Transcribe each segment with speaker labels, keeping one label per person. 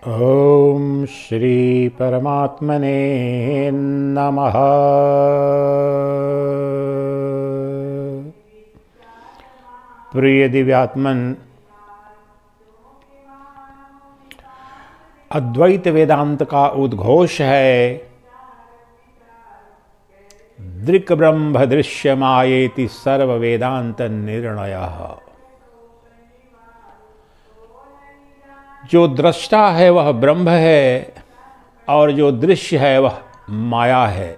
Speaker 1: ओम श्री परमात्मने नमः। प्रिय दिव्यात्मन, अद्वैत वेदांत का उद्घोष है। दृक् ब्रह्म दृश्यमायेति सर्व वेदांत निर्णयः। जो दृष्टा है वह ब्रह्म है और जो दृश्य है वह माया है।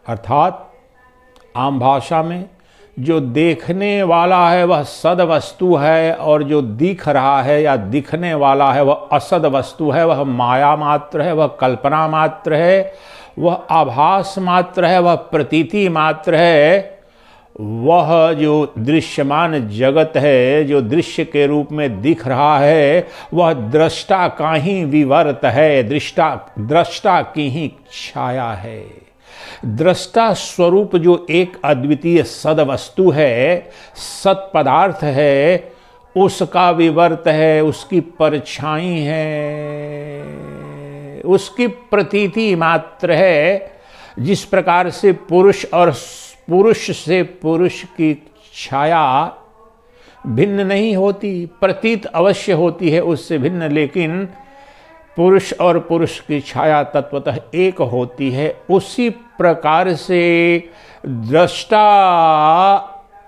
Speaker 1: अर्थात आम भाषा में जो देखने वाला है वह सद वस्तु है और जो दिख रहा है या दिखने वाला है वह असद वस्तु है। वह माया मात्र है, वह कल्पना मात्र है, वह आभास मात्र है, वह प्रतीति मात्र है। वह जो दृश्यमान जगत है, जो दृश्य के रूप में दिख रहा है, वह दृष्टा का ही विवर्त है, दृष्टा की ही छाया है। दृष्टा स्वरूप जो एक अद्वितीय सद वस्तु है, सत पदार्थ है, उसका विवर्त है, उसकी परछाई है, उसकी प्रतीति मात्र है। जिस प्रकार से पुरुष और पुरुष से पुरुष की छाया भिन्न नहीं होती, प्रतीत अवश्य होती है उससे भिन्न, लेकिन पुरुष और पुरुष की छाया तत्वतः एक होती है। उसी प्रकार से दृष्टा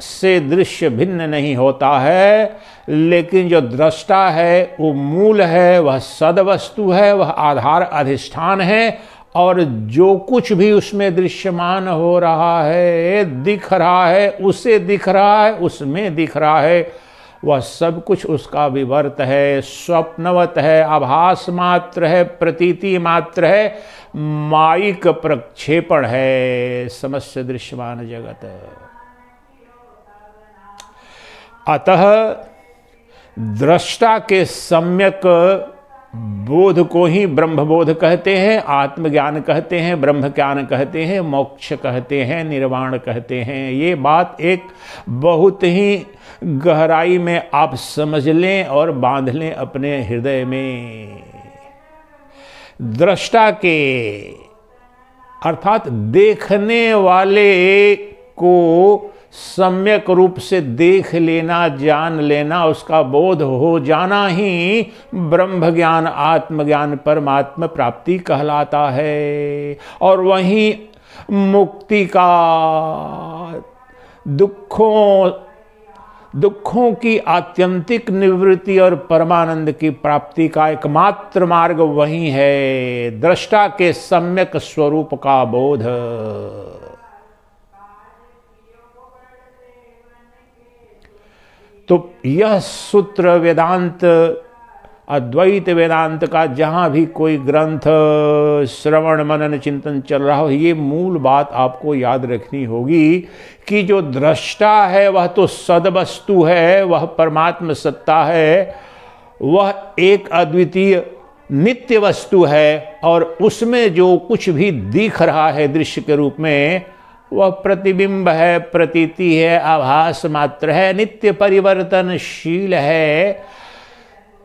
Speaker 1: से दृश्य भिन्न नहीं होता है, लेकिन जो दृष्टा है वो मूल है, वह सद वस्तु है, वह आधार अधिष्ठान है। और जो कुछ भी उसमें दृश्यमान हो रहा है, दिख रहा है, उसे दिख रहा है, उसमें दिख रहा है, वह सब कुछ उसका विवर्त है, स्वप्नवत है, आभास मात्र है, प्रतीति मात्र है, मायिक प्रक्षेपण है समस्त दृश्यमान जगत। अतः दृष्टा के सम्यक बोध को ही ब्रह्मबोध कहते हैं, आत्मज्ञान कहते हैं, ब्रह्म ज्ञान कहते हैं, मोक्ष कहते हैं, निर्वाण कहते हैं। ये बात एक बहुत ही गहराई में आप समझ लें और बांध लें अपने हृदय में। दृष्टा के अर्थात देखने वाले को सम्यक रूप से देख लेना, जान लेना, उसका बोध हो जाना ही ब्रह्म ज्ञान, आत्मज्ञान, परमात्मा प्राप्ति कहलाता है। और वहीं मुक्ति का, दुखों की आत्यंतिक निवृत्ति और परमानंद की प्राप्ति का एकमात्र मार्ग वही है, दृष्टा के सम्यक स्वरूप का बोध। तो यह सूत्र वेदांत, अद्वैत वेदांत का जहाँ भी कोई ग्रंथ, श्रवण मनन चिंतन चल रहा हो, ये मूल बात आपको याद रखनी होगी कि जो दृष्टा है वह तो सदवस्तु है, वह परमात्म सत्ता है, वह एक अद्वितीय नित्य वस्तु है। और उसमें जो कुछ भी दिख रहा है दृश्य के रूप में, वह प्रतिबिंब है, प्रतीति है, आभास मात्र है, नित्य परिवर्तनशील है।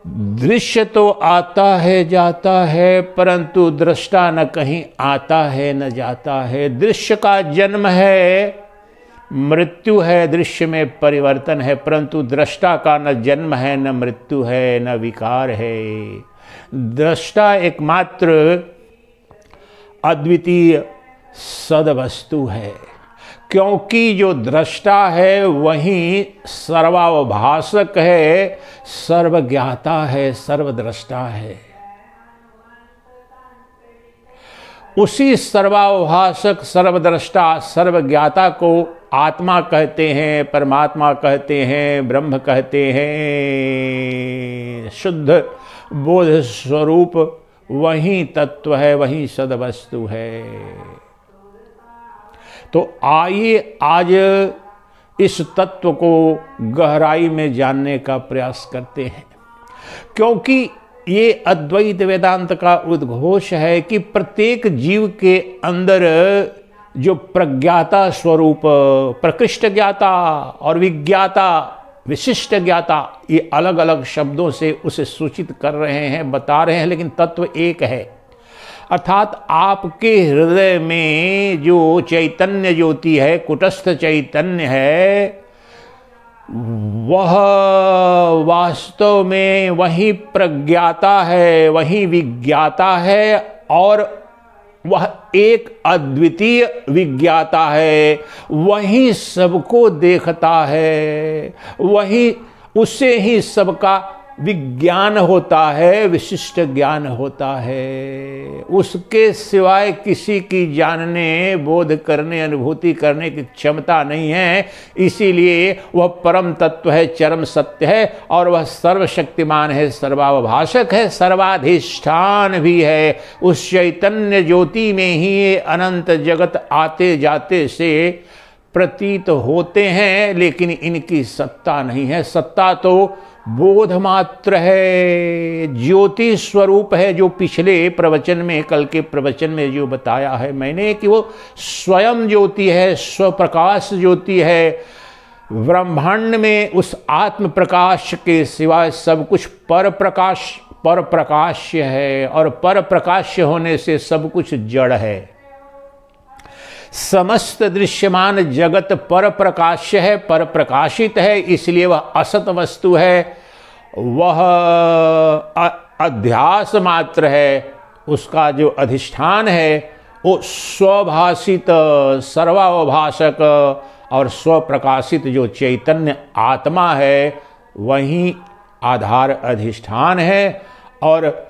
Speaker 1: दृश्य तो आता है जाता है, परंतु दृष्टा न कहीं आता है न जाता है। दृश्य का जन्म है, मृत्यु है, दृश्य में परिवर्तन है, परंतु दृष्टा का न जन्म है, न मृत्यु है, न विकार है। दृष्टा एकमात्र अद्वितीय सद वस्तु है, क्योंकि जो दृष्टा है वही सर्वाभाषक है, सर्वज्ञाता है, सर्वद्रष्टा है। उसी सर्वाभाषक, सर्वद्रष्टा, सर्वज्ञाता को आत्मा कहते हैं, परमात्मा कहते हैं, ब्रह्म कहते हैं। शुद्ध बोध स्वरूप वही तत्व है, वही सदवस्तु है। तो आइए आज इस तत्व को गहराई में जानने का प्रयास करते हैं, क्योंकि ये अद्वैत वेदांत का उद्घोष है कि प्रत्येक जीव के अंदर जो प्रज्ञाता स्वरूप, प्रकृष्ट ज्ञाता और विज्ञाता विशिष्ट ज्ञाता, ये अलग अलग शब्दों से उसे सूचित कर रहे हैं, बता रहे हैं, लेकिन तत्व एक है। अर्थात आपके हृदय में जो चैतन्य ज्योति है, कुटस्थ चैतन्य है, वह वास्तव में वही प्रज्ञाता है, वही विज्ञाता है, और वह एक अद्वितीय विज्ञाता है, वही सबको देखता है, वही उससे ही सबका विज्ञान होता है, विशिष्ट ज्ञान होता है। उसके सिवाय किसी की जानने, बोध करने, अनुभूति करने की क्षमता नहीं है। इसीलिए वह परम तत्व है, चरम सत्य है, और वह सर्वशक्तिमान है, सर्वावभाषक है, सर्वाधिष्ठान भी है। उस चैतन्य ज्योति में ही अनंत जगत आते जाते से प्रतीत होते हैं, लेकिन इनकी सत्ता नहीं है। सत्ता तो बोध मात्र है, ज्योति स्वरूप है, जो पिछले प्रवचन में, कल के प्रवचन में जो बताया है मैंने कि वो स्वयं ज्योति है, स्वप्रकाश ज्योति है। ब्रह्मांड में उस आत्म प्रकाश के सिवाय सब कुछ पर प्रकाश्य है, और पर प्रकाश्य होने से सब कुछ जड़ है। समस्त दृश्यमान जगत पर प्रकाश्य है, पर प्रकाशित है, इसलिए वह असत वस्तु है, वह अध्यास मात्र है। उसका जो अधिष्ठान है वो स्वभाषित, सर्वावभाषक और स्वप्रकाशित जो चैतन्य आत्मा है, वही आधार अधिष्ठान है। और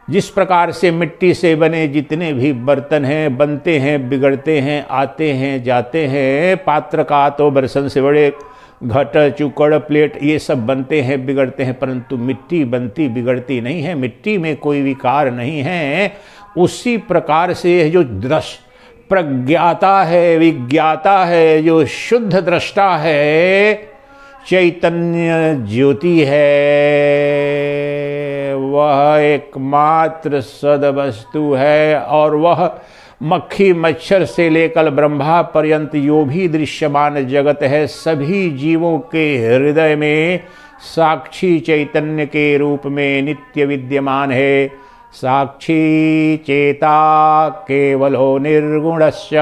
Speaker 1: जिस प्रकार से मिट्टी से बने जितने भी बर्तन हैं, बनते हैं, बिगड़ते हैं, आते हैं, जाते हैं, पात्र का तो बर्तन से बड़े घट, चुकड़, प्लेट, ये सब बनते हैं, बिगड़ते हैं, परंतु मिट्टी बनती बिगड़ती नहीं है, मिट्टी में कोई विकार नहीं है। उसी प्रकार से जो प्रज्ञाता है, विज्ञाता है, जो शुद्ध दृष्टा है, चैतन्य ज्योति है, वह एकमात्र सदवस्तु है। और वह मक्खी मच्छर से लेकर ब्रह्मा पर्यंत जो भी दृश्यमान जगत है, सभी जीवों के हृदय में साक्षी चैतन्य के रूप में नित्य विद्यमान है। साक्षी चेता केवलो निर्गुणस्य,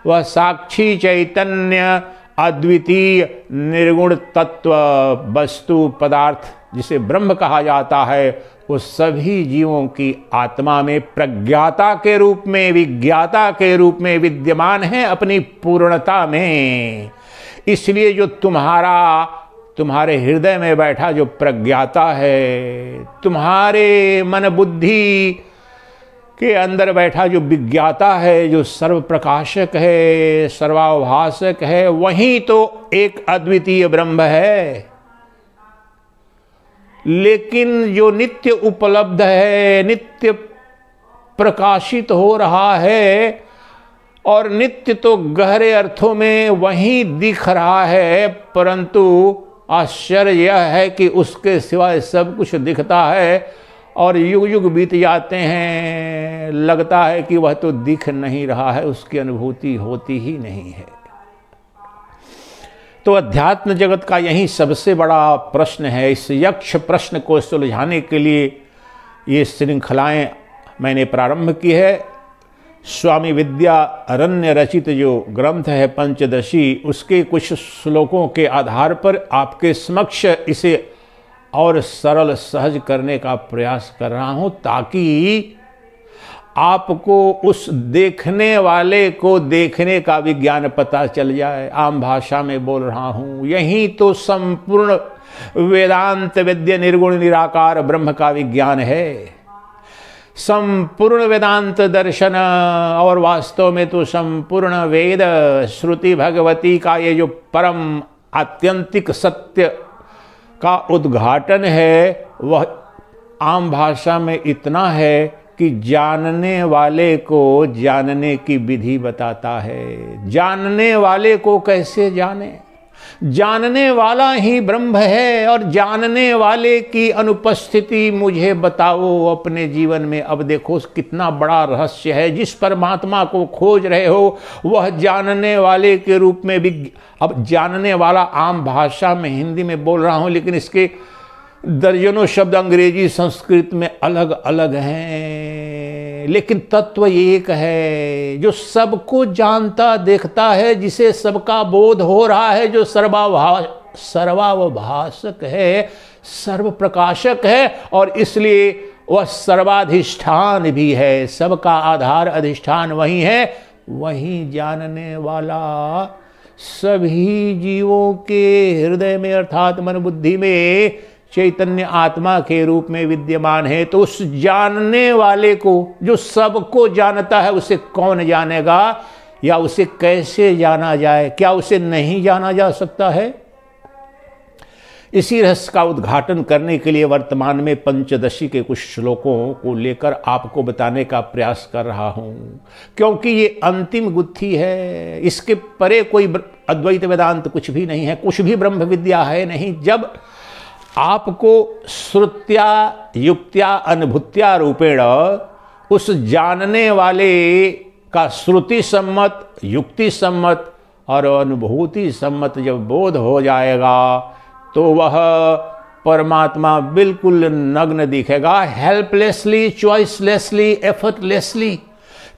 Speaker 1: वह साक्षी चैतन्य अद्वितीय निर्गुण तत्व, वस्तु, पदार्थ जिसे ब्रह्म कहा जाता है, वो सभी जीवों की आत्मा में प्रज्ञाता के रूप में, विज्ञाता के रूप में विद्यमान है अपनी पूर्णता में। इसलिए जो तुम्हारे हृदय में बैठा जो प्रज्ञाता है, तुम्हारे मन बुद्धि के अंदर बैठा जो विज्ञाता है, जो सर्व प्रकाशक है, सर्वाभाषक है, वही तो एक अद्वितीय ब्रह्म है। लेकिन जो नित्य उपलब्ध है, नित्य प्रकाशित हो रहा है, और नित्य तो गहरे अर्थों में वही दिख रहा है, परंतु आश्चर्य यह है कि उसके सिवाय सब कुछ दिखता है, और युग युग बीत जाते हैं, लगता है कि वह तो दिख नहीं रहा है, उसकी अनुभूति होती ही नहीं है। तो अध्यात्म जगत का यही सबसे बड़ा प्रश्न है। इस यक्ष प्रश्न को सुलझाने के लिए ये श्रृंखलाएं मैंने प्रारंभ की है। स्वामी विद्यारण्य रचित जो ग्रंथ है पंचदशी, उसके कुछ श्लोकों के आधार पर आपके समक्ष इसे और सरल सहज करने का प्रयास कर रहा हूं, ताकि आपको उस देखने वाले को देखने का विज्ञान पता चल जाए। आम भाषा में बोल रहा हूं, यही तो संपूर्ण वेदांत विद्या निर्गुण निराकार ब्रह्म का विज्ञान है। संपूर्ण वेदांत दर्शन और वास्तव में तो संपूर्ण वेद श्रुति भगवती का ये जो परम आत्यंतिक सत्य का उद्घाटन है, वह आम भाषा में इतना है कि जानने वाले को जानने की विधि बताता है। जानने वाले को कैसे जाने? जानने वाला ही ब्रह्म है और जानने वाले की अनुपस्थिति मुझे बताओ अपने जीवन में। अब देखो कितना बड़ा रहस्य है। जिस परमात्मा को खोज रहे हो वह जानने वाले के रूप में भी, अब जानने वाला आम भाषा में हिंदी में बोल रहा हूं, लेकिन इसके दर्जनों शब्द अंग्रेजी संस्कृत में अलग अलग हैं, लेकिन तत्व एक है। जो सबको जानता देखता है, जिसे सबका बोध हो रहा है, जो सर्वावभाषक है, सर्व प्रकाशक है, और इसलिए वह सर्वाधिष्ठान भी है। सबका आधार अधिष्ठान वही है। वही जानने वाला सभी जीवों के हृदय में अर्थात मन बुद्धि में चैतन्य आत्मा के रूप में विद्यमान है। तो उस जानने वाले को, जो सबको जानता है, उसे कौन जानेगा या उसे कैसे जाना जाए? क्या उसे नहीं जाना जा सकता है? इसी रहस्य का उद्घाटन करने के लिए वर्तमान में पंचदशी के कुछ श्लोकों को लेकर आपको बताने का प्रयास कर रहा हूं, क्योंकि ये अंतिम गुत्थी है। इसके परे कोई अद्वैत वेदांत कुछ भी नहीं है, कुछ भी ब्रह्म विद्या है नहीं। जब आपको श्रुत्या युक्त्या अनुभूत्या रूपेण उस जानने वाले का श्रुति सम्मत, युक्ति सम्मत और अनुभूति सम्मत जब बोध हो जाएगा तो वह परमात्मा बिल्कुल नग्न दिखेगा, हेल्पलेसली, चॉइसलेसली, एफर्टलेसली।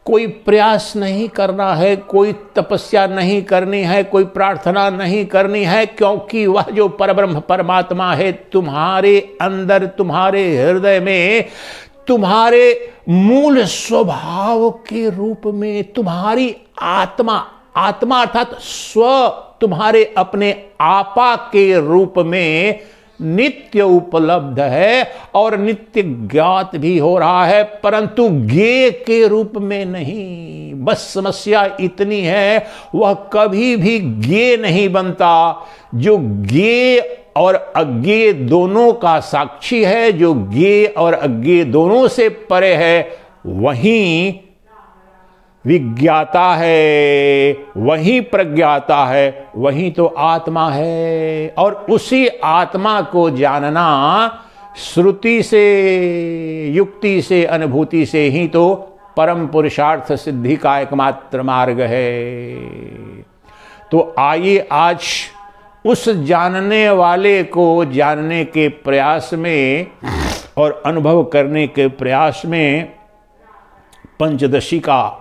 Speaker 1: कोई प्रयास नहीं करना है, कोई तपस्या नहीं करनी है, कोई प्रार्थना नहीं करनी है, क्योंकि वह जो परब्रह्म परमात्मा है तुम्हारे अंदर, तुम्हारे हृदय में, तुम्हारे मूल स्वभाव के रूप में, तुम्हारी आत्मा, आत्मा अर्थात स्व, तुम्हारे अपने आपा के रूप में नित्य उपलब्ध है और नित्य ज्ञात भी हो रहा है, परंतु ज्ञेय के रूप में नहीं। बस समस्या इतनी है, वह कभी भी ज्ञेय नहीं बनता। जो ज्ञेय और अज्ञेय दोनों का साक्षी है, जो ज्ञेय और अज्ञेय दोनों से परे है, वही विज्ञाता है, वही प्रज्ञाता है, वही तो आत्मा है। और उसी आत्मा को जानना श्रुति से, युक्ति से, अनुभूति से ही तो परम पुरुषार्थ सिद्धि का एकमात्र मार्ग है। तो आइए आज उस जानने वाले को जानने के प्रयास में और अनुभव करने के प्रयास में पंचदशी का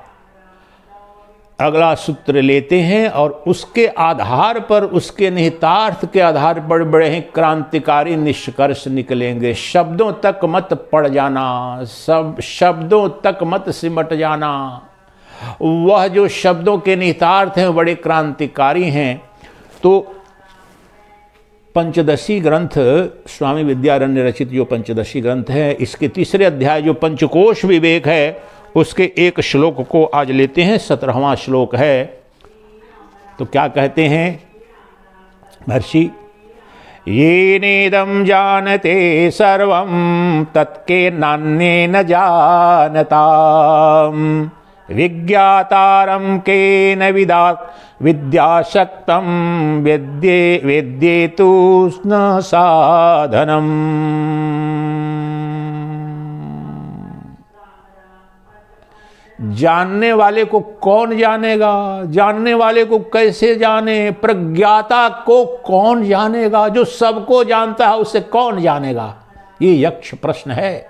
Speaker 1: अगला सूत्र लेते हैं और उसके आधार पर, उसके निहितार्थ के आधार पर बड़े ही क्रांतिकारी निष्कर्ष निकलेंगे। शब्दों तक मत पड़ जाना, सब शब्दों तक मत सिमट जाना। वह जो शब्दों के निहितार्थ हैं बड़े क्रांतिकारी हैं। तो पंचदशी ग्रंथ, स्वामी विद्यारण्य रचित जो पंचदशी ग्रंथ है, इसके तीसरे अध्याय जो पंचकोश विवेक है, उसके एक श्लोक को आज लेते हैं। 17वां श्लोक है। तो क्या कहते हैं महर्षि? ये नेदम जानते सर्वं तत्के नान्ये न जानताम विज्ञातारं केन विद्याशक्तं वेद्येतु न साधनम्। जानने वाले को कौन जानेगा? जानने वाले को कैसे जाने? प्रज्ञाता को कौन जानेगा? जो सबको जानता है उसे कौन जानेगा? ये यक्ष प्रश्न है।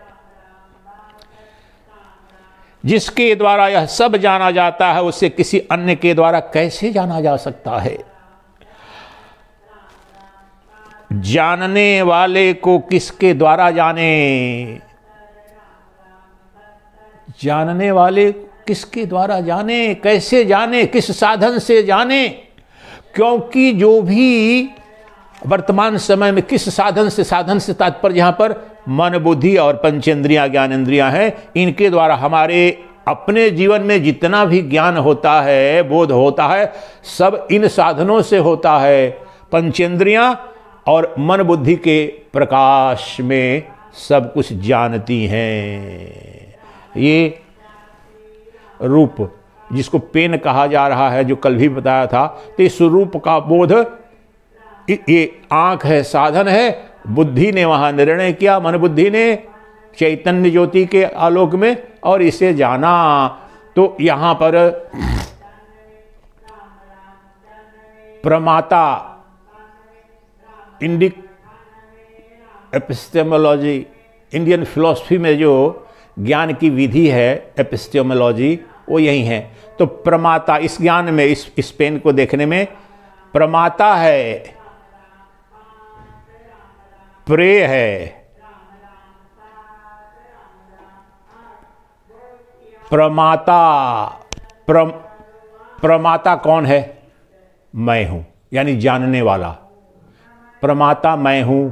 Speaker 1: जिसके द्वारा यह सब जाना जाता है उसे किसी अन्य के द्वारा कैसे जाना जा सकता है? जानने वाले को किसके द्वारा जाने? जानने वाले किसके द्वारा जाने? कैसे जाने? किस साधन से जाने? क्योंकि जो भी वर्तमान समय में किस साधन से, साधन से तात्पर्य यहां पर मन, बुद्धि और पंचेंद्रियां, ज्ञानेंद्रियां हैं, इनके द्वारा हमारे अपने जीवन में जितना भी ज्ञान होता है, बोध होता है, सब इन साधनों से होता है। पंचेंद्रियां और मन बुद्धि के प्रकाश में सब कुछ जानती हैं। ये रूप जिसको पेन कहा जा रहा है, जो कल भी बताया था, तो इस रूप का बोध ये आंख है, साधन है। बुद्धि ने वहां निर्णय किया, मन बुद्धि ने चैतन्य ज्योति के आलोक में, और इसे जाना। तो यहां पर प्रमाता, इंडिक एपिस्टेमोलॉजी, इंडियन फिलॉसफी में जो ज्ञान की विधि है एपिस्टेमोलॉजी, वो यही है। तो प्रमाता इस ज्ञान में, इस पेन को देखने में प्रमाता है, प्रेय है। प्रमाता, प्रमाता कौन है? मैं हूं, यानी जानने वाला। प्रमाता मैं हूं।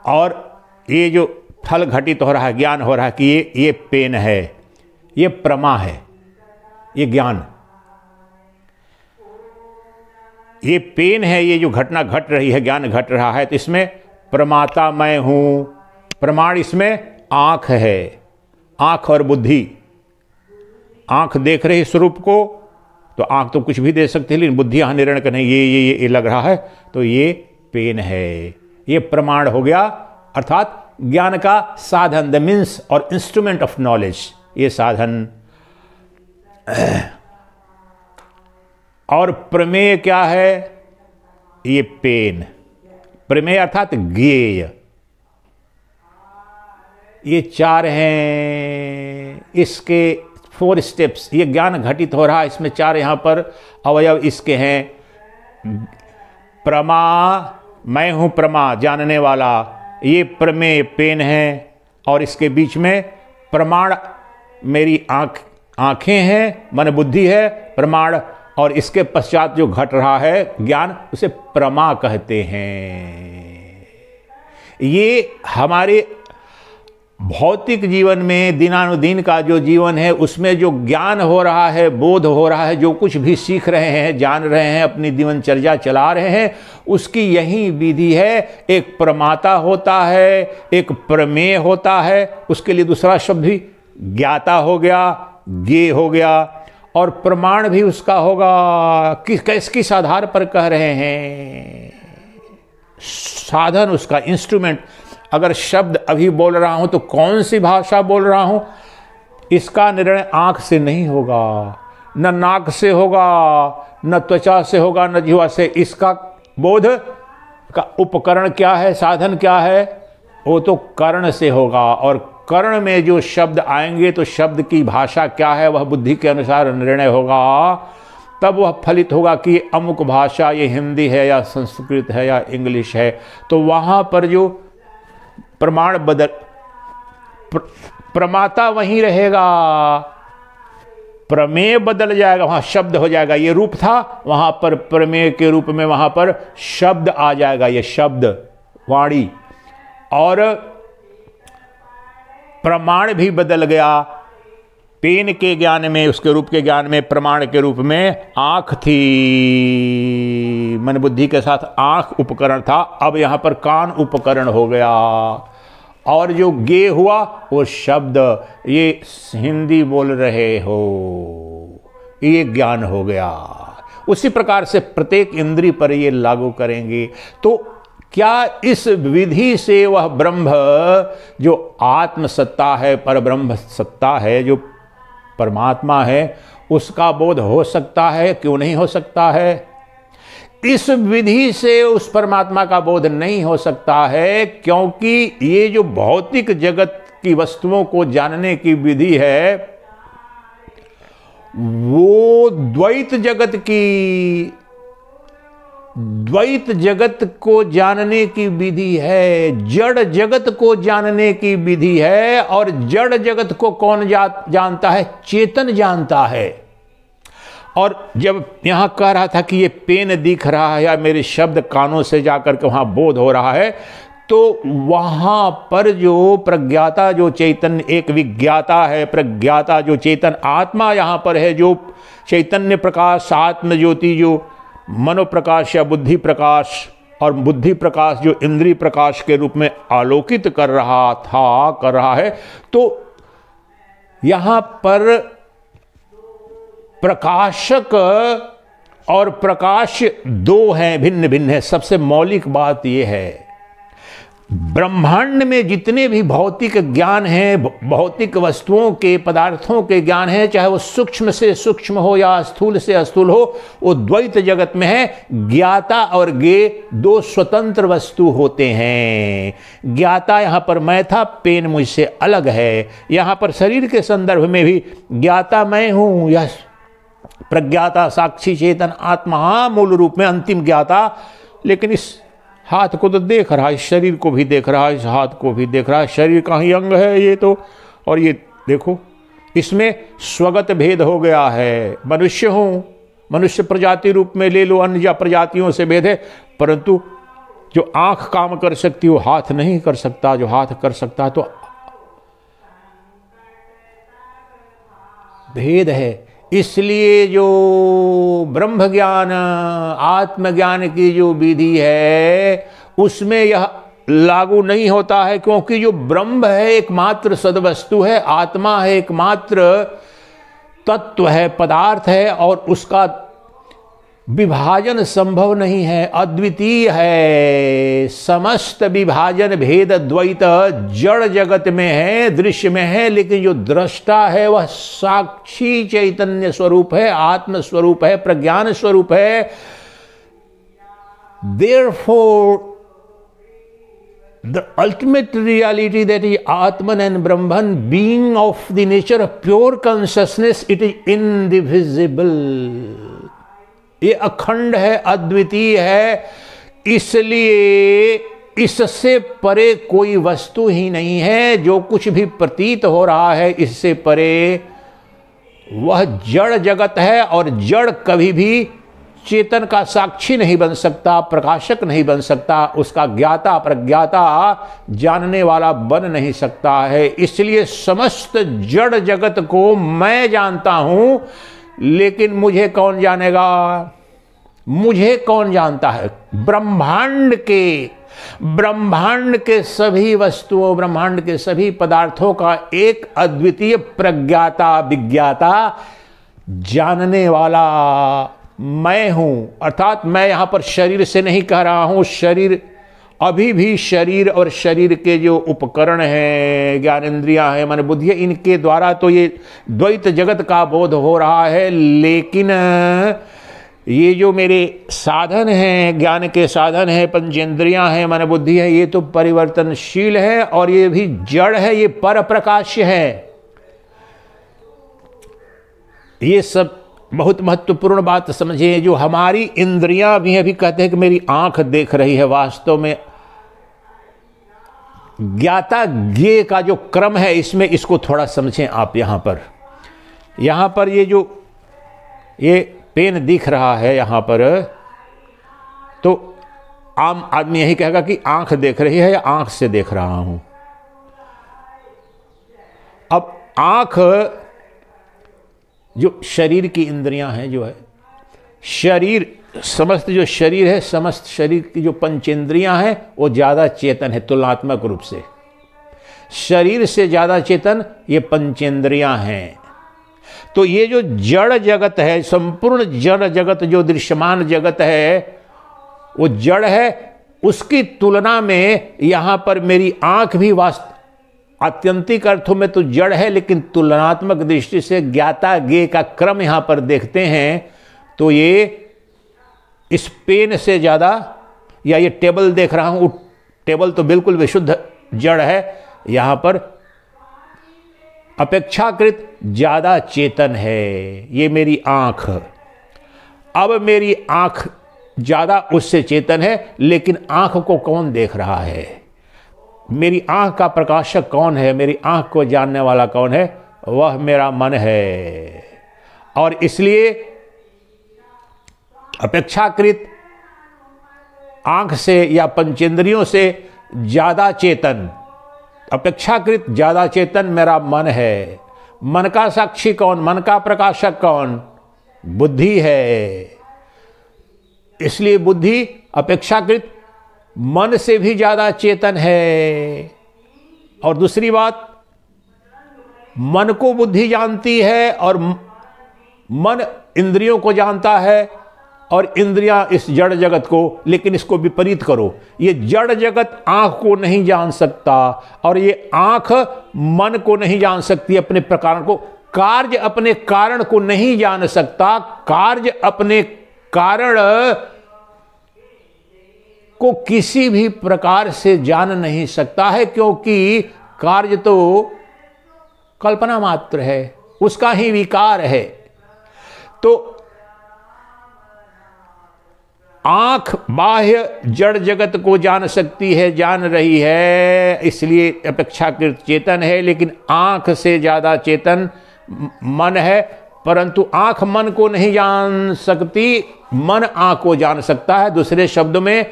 Speaker 1: और ये जो फल घटित हो रहा है, ज्ञान हो रहा है कि ये पेन है, ये प्रमा है, ये ज्ञान, ये पेन है, ये जो घटना घट रही है, ज्ञान घट रहा है, तो इसमें प्रमाता मैं हूं। प्रमाण इसमें आंख है, आंख और बुद्धि। आंख देख रही स्वरूप को, तो आंख तो कुछ भी दे सकती है, लेकिन बुद्धि यहां निर्णय करने ये लग रहा है, तो ये पेन है, ये प्रमाण हो गया। अर्थात ज्ञान का साधन, द मीन्स और इंस्ट्रूमेंट ऑफ नॉलेज, ये साधन। और प्रमेय क्या है? ये पेन। प्रमेय अर्थात ज्ञेय। ये चार हैं, इसके 4 स्टेप्स। ये ज्ञान घटित हो रहा है, इसमें 4 यहां पर अवयव इसके हैं। प्रमा, मैं हूं प्रमा, जानने वाला। ये प्रमेय पेन है, और इसके बीच में प्रमाण, मेरी आंखें हैं, मन बुद्धि है, प्रमाण। और इसके पश्चात जो घट रहा है ज्ञान, उसे प्रमा कहते हैं। ये हमारे भौतिक जीवन में, दिनानुदिन का जो जीवन है, उसमें जो ज्ञान हो रहा है, बोध हो रहा है, जो कुछ भी सीख रहे हैं, जान रहे हैं, अपनी जीवनचर्या चला रहे हैं, उसकी यही विधि है। एक प्रमाता होता है, एक प्रमेय होता है, उसके लिए दूसरा शब्द भी ज्ञाता हो गया, ज्ञेय हो गया, और प्रमाण भी उसका होगा। किस आधार पर कह रहे हैं? साधन उसका, इंस्ट्रूमेंट। अगर शब्द अभी बोल रहा हूं तो कौन सी भाषा बोल रहा हूं, इसका निर्णय आंख से नहीं होगा, न नाक से होगा, न त्वचा से होगा, न जिह्वा से। इसका बोध का उपकरण क्या है, साधन क्या है? वो तो कर्ण से होगा। और कर्ण में जो शब्द आएंगे, तो शब्द की भाषा क्या है, वह बुद्धि के अनुसार निर्णय होगा। तब वह फलित होगा कि अमुक भाषा, ये हिंदी है या संस्कृत है या इंग्लिश है। तो वहां पर जो प्रमाण बदल, प्रमाता वहीं रहेगा, प्रमेय बदल जाएगा, वहां शब्द हो जाएगा। ये रूप था, वहां पर प्रमेय के रूप में वहां पर शब्द आ जाएगा, ये शब्द, वाणी। और प्रमाण भी बदल गया। पेन के ज्ञान में, उसके रूप के ज्ञान में, प्रमाण के रूप में आंख थी, मन बुद्धि के साथ आंख उपकरण था, अब यहां पर कान उपकरण हो गया। और जो ज्ञेय हुआ वो शब्द, ये हिंदी बोल रहे हो, ये ज्ञान हो गया। उसी प्रकार से प्रत्येक इंद्रिय पर ये लागू करेंगे। तो क्या इस विधि से वह ब्रह्म, जो आत्म सत्ता है, पर ब्रह्म सत्ता है, जो परमात्मा है, उसका बोध हो सकता है? क्यों नहीं हो सकता है? इस विधि से उस परमात्मा का बोध नहीं हो सकता है, क्योंकि ये जो भौतिक जगत की वस्तुओं को जानने की विधि है, वो द्वैत जगत को जानने की विधि है, जड़ जगत को जानने की विधि है। और जड़ जगत को कौन जानता है? चेतन जानता है। और जब यहां कह रहा था कि ये पेन दिख रहा है, या मेरे शब्द कानों से जाकर के वहां बोध हो रहा है, तो वहां पर जो प्रज्ञाता, जो चैतन्य, एक विज्ञाता है, प्रज्ञाता जो चेतन आत्मा यहां पर है, जो चैतन्य प्रकाश, आत्म ज्योति, जो मनोप्रकाश या बुद्धि प्रकाश, और बुद्धि प्रकाश जो इंद्रिय प्रकाश के रूप में आलोकित कर रहा है। तो यहां पर प्रकाशक और प्रकाश दो हैं, भिन्न भिन्न है। सबसे मौलिक बात यह है, ब्रह्मांड में जितने भी भौतिक ज्ञान हैं, भौतिक वस्तुओं के, पदार्थों के ज्ञान है, चाहे वो सूक्ष्म से सूक्ष्म हो या स्थूल से स्थूल हो, वो द्वैत जगत में है। ज्ञाता और ज्ञेय दो स्वतंत्र वस्तु होते हैं। ज्ञाता यहां पर मैं था, पेन मुझसे अलग है। यहां पर शरीर के संदर्भ में भी ज्ञाता मैं हूं, यह प्रज्ञाता साक्षी चेतन आत्मा, मूल रूप में अंतिम ज्ञाता। लेकिन इस हाथ को तो देख रहा है, इस शरीर को भी देख रहा है, इस हाथ को भी देख रहा है। शरीर का ही अंग है ये तो, और ये देखो, इसमें स्वगत भेद हो गया है। मनुष्य हूं, मनुष्य प्रजाति रूप में ले लो, अन्य प्रजातियों से भेद है। परंतु जो आंख काम कर सकती वो हाथ नहीं कर सकता, जो हाथ कर सकता तो भेद है। इसलिए जो ब्रह्म ज्ञान, आत्मज्ञान की जो विधि है, उसमें यह लागू नहीं होता है, क्योंकि जो ब्रह्म है एकमात्र सदवस्तु है, आत्मा है एकमात्र तत्व है, पदार्थ है, और उसका विभाजन संभव नहीं है, अद्वितीय है। समस्त विभाजन भेद द्वैत जड़ जगत में है, दृश्य में है, लेकिन जो दृष्टा है वह साक्षी चैतन्य स्वरूप है, आत्म स्वरूप है, प्रज्ञान स्वरूप है। Therefore, the ultimate reality that is Atman and Brahman, being of the nature of pure consciousness, it is indivisible. ये अखंड है, अद्वितीय है, इसलिए इससे परे कोई वस्तु ही नहीं है। जो कुछ भी प्रतीत हो रहा है इससे परे वह जड़ जगत है, और जड़ कभी भी चेतन का साक्षी नहीं बन सकता, प्रकाशक नहीं बन सकता, उसका ज्ञाता प्रज्ञाता जानने वाला बन नहीं सकता है। इसलिए समस्त जड़ जगत को मैं जानता हूं, लेकिन मुझे कौन जानेगा? मुझे कौन जानता है? ब्रह्मांड के सभी वस्तुओं, ब्रह्मांड के सभी पदार्थों का एक अद्वितीय प्रज्ञाता, विज्ञाता, जानने वाला मैं हूं। अर्थात मैं यहां पर शरीर से नहीं कह रहा हूं। शरीर अभी भी शरीर और शरीर के जो उपकरण हैं, ज्ञानेंद्रियां हैं, मन बुद्धि, इनके द्वारा तो ये द्वैत जगत का बोध हो रहा है। लेकिन ये जो मेरे साधन हैं, ज्ञान के साधन हैं, पंचेंद्रियां हैं, मन बुद्धि है, ये तो परिवर्तनशील है, और ये भी जड़ है, ये पर प्रकाश्य है। ये सब बहुत महत्वपूर्ण बात समझिए। जो हमारी इंद्रियां भी अभी कहते हैं कि मेरी आंख देख रही है, वास्तव में ज्ञाता ज्ञेय का जो क्रम है, इसमें इसको थोड़ा समझें आप। यहां पर ये जो ये पेन दिख रहा है यहां पर, तो आम आदमी यही कहेगा कि आंख देख रही है या आंख से देख रहा हूं। अब आंख जो शरीर की इंद्रियां हैं, जो है शरीर, समस्त जो शरीर है, समस्त शरीर की जो पंचेंद्रियां हैं, वो ज़्यादा चेतन है तुलनात्मक रूप से। शरीर से ज़्यादा चेतन ये पंचेंद्रियां हैं। तो ये जो जड़ जगत है, संपूर्ण जड़ जगत, जो दृश्यमान जगत है, वो जड़ है। उसकी तुलना में यहाँ पर मेरी आंख भी आत्यंतिक अर्थों में तो जड़ है, लेकिन तुलनात्मक दृष्टि से ज्ञाता ज्ञेय का क्रम यहाँ पर देखते हैं तो ये इस पेन से ज़्यादा, या ये टेबल देख रहा हूँ, टेबल तो बिल्कुल विशुद्ध जड़ है, यहाँ पर अपेक्षाकृत ज़्यादा चेतन है ये मेरी आँख। अब मेरी आँख ज़्यादा उससे चेतन है, लेकिन आँख को कौन देख रहा है? मेरी आँख का प्रकाशक कौन है? मेरी आँख को जानने वाला कौन है? वह मेरा मन है। और इसलिए अपेक्षाकृत आँख से या पंचेंद्रियों से ज़्यादा चेतन, अपेक्षाकृत ज़्यादा चेतन मेरा मन है। मन का साक्षी कौन? मन का प्रकाशक कौन? बुद्धि है। इसलिए बुद्धि अपेक्षाकृत मन से भी ज़्यादा चेतन है। और दूसरी बात, मन को बुद्धि जानती है और मन इंद्रियों को जानता है, और इंद्रियां इस जड़ जगत को, लेकिन इसको विपरीत करो। ये जड़ जगत आंख को नहीं जान सकता और ये आंख मन को नहीं जान सकती, अपने प्रकार को। कार्य अपने कारण को नहीं जान सकता, कार्य अपने कारण को किसी भी प्रकार से जान नहीं सकता है, क्योंकि कार्य तो कल्पना मात्र है, उसका ही विकार है। तो आंख बाह्य जड़ जगत को जान सकती है, जान रही है, इसलिए अपेक्षाकृत चेतन है, लेकिन आंख से ज्यादा चेतन मन है। परंतु आंख मन को नहीं जान सकती, मन आंख को जान सकता है। दूसरे शब्दों में,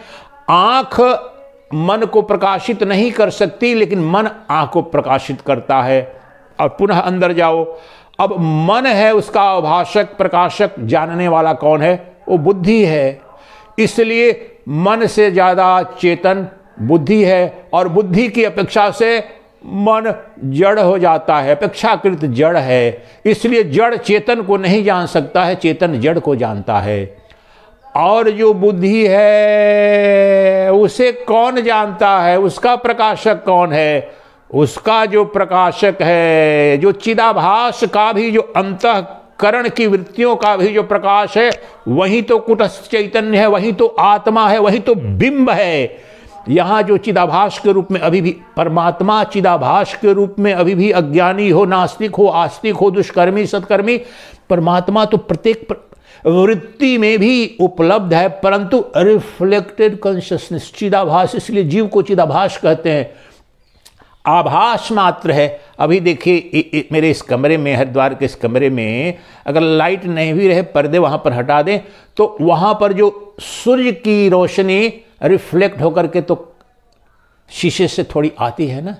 Speaker 1: आंख मन को प्रकाशित नहीं कर सकती, लेकिन मन आंख को प्रकाशित करता है। और पुनः अंदर जाओ, अब मन है उसका आभाषक, प्रकाशक, जानने वाला कौन है? वो बुद्धि है। इसलिए मन से ज्यादा चेतन बुद्धि है, और बुद्धि की अपेक्षा से मन जड़ हो जाता है, अपेक्षाकृत जड़ है। इसलिए जड़ चेतन को नहीं जान सकता है, चेतन जड़ को जानता है। और जो बुद्धि है उसे कौन जानता है? उसका प्रकाशक कौन है? उसका जो प्रकाशक है, जो चिदाभास का भी जो अंतःकरण की वृत्तियों का भी जो प्रकाश है, वही तो कुटस्थ चैतन्य है, वही तो आत्मा है, वही तो बिंब है। यहां जो चिदाभास के रूप में अभी भी परमात्मा, चिदाभास के रूप में अभी भी अज्ञानी हो, नास्तिक हो, आस्तिक हो, दुष्कर्मी, सत्कर्मी, परमात्मा तो प्रत्येक वृत्ति में भी उपलब्ध है, परंतु रिफ्लेक्टेड कॉन्शियसनेस, चिदाभास। इसलिए जीव को चिदाभास कहते हैं, आभास मात्र है। अभी देखिए मेरे इस कमरे में, हरिद्वार के इस कमरे में अगर लाइट नहीं भी रहे, पर्दे वहां पर हटा दें, तो वहां पर जो सूर्य की रोशनी रिफ्लेक्ट होकर के तो शीशे से थोड़ी आती है ना।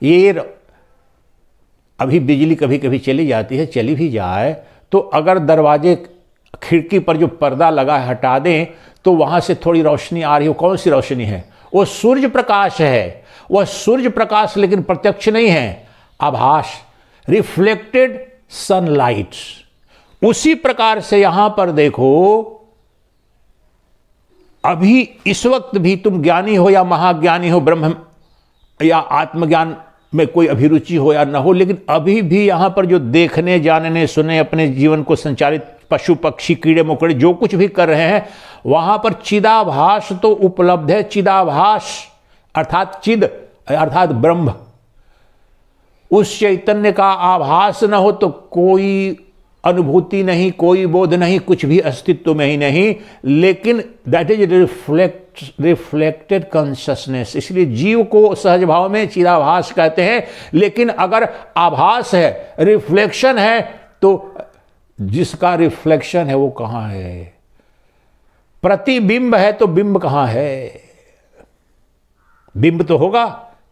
Speaker 1: ये अभी बिजली कभी कभी चली जाती है, चली भी जाए तो अगर दरवाजे खिड़की पर जो पर्दा लगा है हटा दें, तो वहां से थोड़ी रोशनी आ रही हो। कौन सी रोशनी है? वो सूर्य प्रकाश है। वह सूर्य प्रकाश लेकिन प्रत्यक्ष नहीं है, आभास, रिफ्लेक्टेड सनलाइट। उसी प्रकार से यहां पर देखो, अभी इस वक्त भी तुम ज्ञानी हो या महाज्ञानी हो, ब्रह्म या आत्मज्ञान में कोई अभिरुचि हो या न हो, लेकिन अभी भी यहां पर जो देखने, जानने, सुने, अपने जीवन को संचालित पशु पक्षी, कीड़े मकोड़े जो कुछ भी कर रहे हैं, वहां पर चिदाभास तो उपलब्ध है। चिदाभास अर्थात चिद अर्थात ब्रह्म, उस चैतन्य का आभास न हो तो कोई अनुभूति नहीं, कोई बोध नहीं, कुछ भी अस्तित्व में ही नहीं। लेकिन दैट इज रिफ्लेक्टेड कॉन्शियसनेस। इसलिए जीव को सहज भाव में चिदाभास कहते हैं। लेकिन अगर आभास है, रिफ्लेक्शन है, तो जिसका रिफ्लेक्शन है वो कहां है? प्रतिबिंब है तो बिंब कहां है? बिंब तो होगा।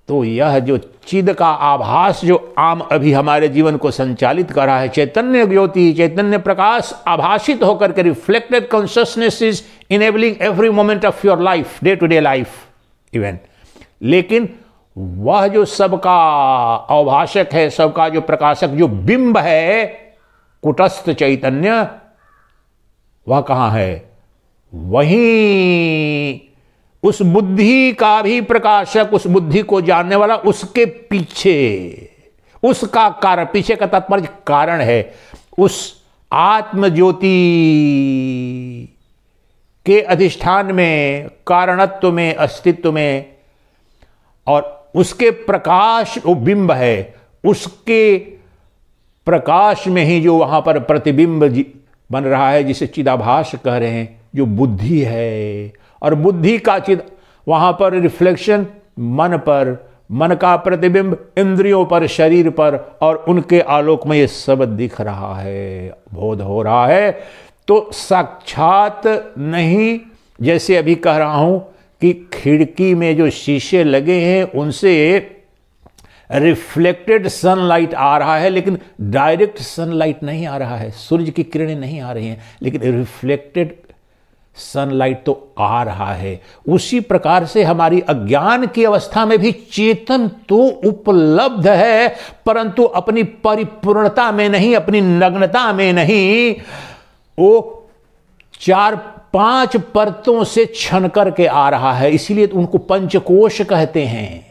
Speaker 1: तो यह जो चिद का आभास जो आम अभी हमारे जीवन को संचालित कर रहा है, चैतन्य ज्योति, चैतन्य प्रकाश आभासित होकर के, reflected consciousness is enabling every moment of your life, day to day life event. लेकिन वह जो सबका अवभाषक है, सबका जो प्रकाशक, जो बिंब है, कुटस्थ चैतन्य, वह कहां है? वहीं उस बुद्धि का भी प्रकाशक, उस बुद्धि को जानने वाला, उसके पीछे, उसका कारण, पीछे का तात्पर्य कारण है, उस आत्म ज्योति के अधिष्ठान में, कारणत्व में, अस्तित्व में, और उसके प्रकाश, वो बिंब है, उसके प्रकाश में ही जो वहां पर प्रतिबिंब बन रहा है, जिसे चिदाभास कह रहे हैं, जो बुद्धि है। और बुद्धि का चिद, वहां पर रिफ्लेक्शन मन पर, मन का प्रतिबिंब इंद्रियों पर, शरीर पर, और उनके आलोक में ये सब दिख रहा है, बोध हो रहा है। तो साक्षात नहीं, जैसे अभी कह रहा हूं कि खिड़की में जो शीशे लगे हैं उनसे रिफ्लेक्टेड सनलाइट आ रहा है, लेकिन डायरेक्ट सनलाइट नहीं आ रहा है, सूर्य की किरणें नहीं आ रही हैं, लेकिन रिफ्लेक्टेड सनलाइट तो आ रहा है। उसी प्रकार से हमारी अज्ञान की अवस्था में भी चेतन तो उपलब्ध है, परंतु अपनी परिपूर्णता में नहीं, अपनी नग्नता में नहीं। वो चार पांच परतों से छन करके आ रहा है, इसीलिए तो उनको पंचकोश कहते हैं।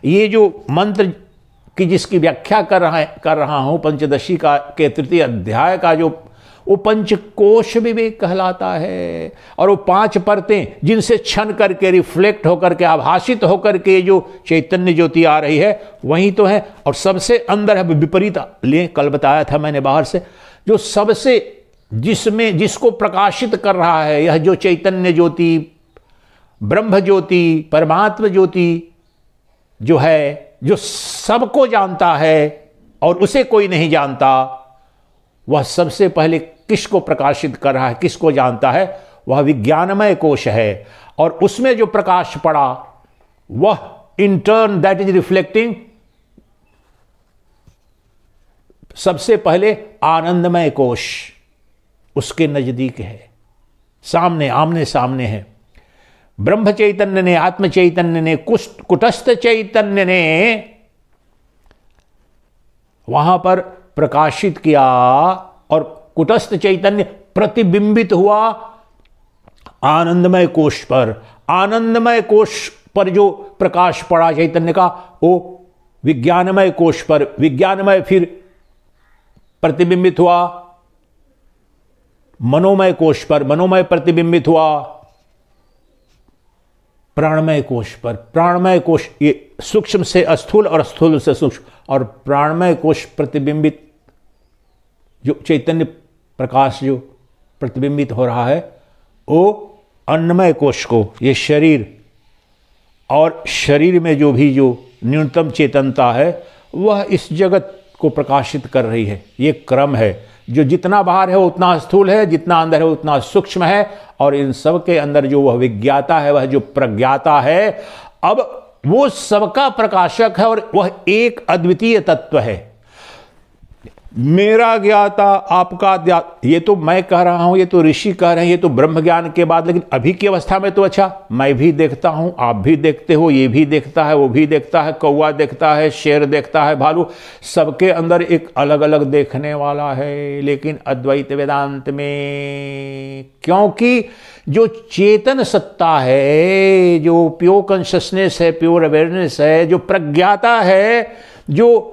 Speaker 1: ये जो मंत्र की जिसकी व्याख्या कर रहा हूं पंचदशी का के तृतीय अध्याय का जो वो पंचकोश विवेक कहलाता है। और वो पांच परतें जिनसे छन करके रिफ्लेक्ट होकर के आभासित होकर के जो चैतन्य ज्योति आ रही है वही तो है। और सबसे अंदर है विपरीत, ले कल बताया था मैंने बाहर से, जो सबसे जिसमें जिसको प्रकाशित कर रहा है यह जो चैतन्य ज्योति, ब्रह्म ज्योति, परमात्मा ज्योति जो है, जो सबको जानता है और उसे कोई नहीं जानता, वह सबसे पहले किसको प्रकाशित कर रहा है, किसको जानता है? वह विज्ञानमय कोश है। और उसमें जो प्रकाश पड़ा वह in turn that is reflecting सबसे पहले आनंदमय कोश उसके नजदीक है, सामने आमने सामने है। ब्रह्म चैतन्य ने, आत्म चैतन्य ने, कुटस्थ चैतन्य ने वहां पर प्रकाशित किया और कुटस्थ चैतन्य प्रतिबिंबित हुआ आनंदमय कोश पर। आनंदमय कोश पर जो प्रकाश पड़ा चैतन्य का वो विज्ञानमय कोश पर, विज्ञानमय फिर प्रतिबिंबित हुआ मनोमय कोश पर, मनोमय प्रतिबिंबित हुआ प्राणमय कोश पर, प्राणमय कोश ये सूक्ष्म से स्थूल और स्थूल से सूक्ष्म, और प्राणमय कोश प्रतिबिंबित जो चैतन्य प्रकाश जो प्रतिबिंबित हो रहा है वो अन्नमय कोश को, ये शरीर और शरीर में जो भी जो न्यूनतम चेतनता है वह इस जगत को प्रकाशित कर रही है। ये क्रम है, जो जितना बाहर है उतना स्थूल है, जितना अंदर है उतना सूक्ष्म है, और इन सब के अंदर जो वह विज्ञाता है, वह जो प्रज्ञाता है, अब वो सबका प्रकाशक है और वह एक अद्वितीय तत्व है। मेरा ज्ञाता, आपका ज्ञाता, ये तो मैं कह रहा हूं, ये तो ऋषि कह रहे हैं, ये तो ब्रह्म ज्ञान के बाद। लेकिन अभी की अवस्था में तो अच्छा, मैं भी देखता हूं, आप भी देखते हो, ये भी देखता है, वो भी देखता है, कौवा देखता है, शेर देखता है, भालू, सबके अंदर एक अलग अलग देखने वाला है। लेकिन अद्वैत वेदांत में, क्योंकि जो चेतन सत्ता है, जो प्योर कॉन्शियसनेस है, प्योर अवेयरनेस है, जो प्रज्ञाता है, जो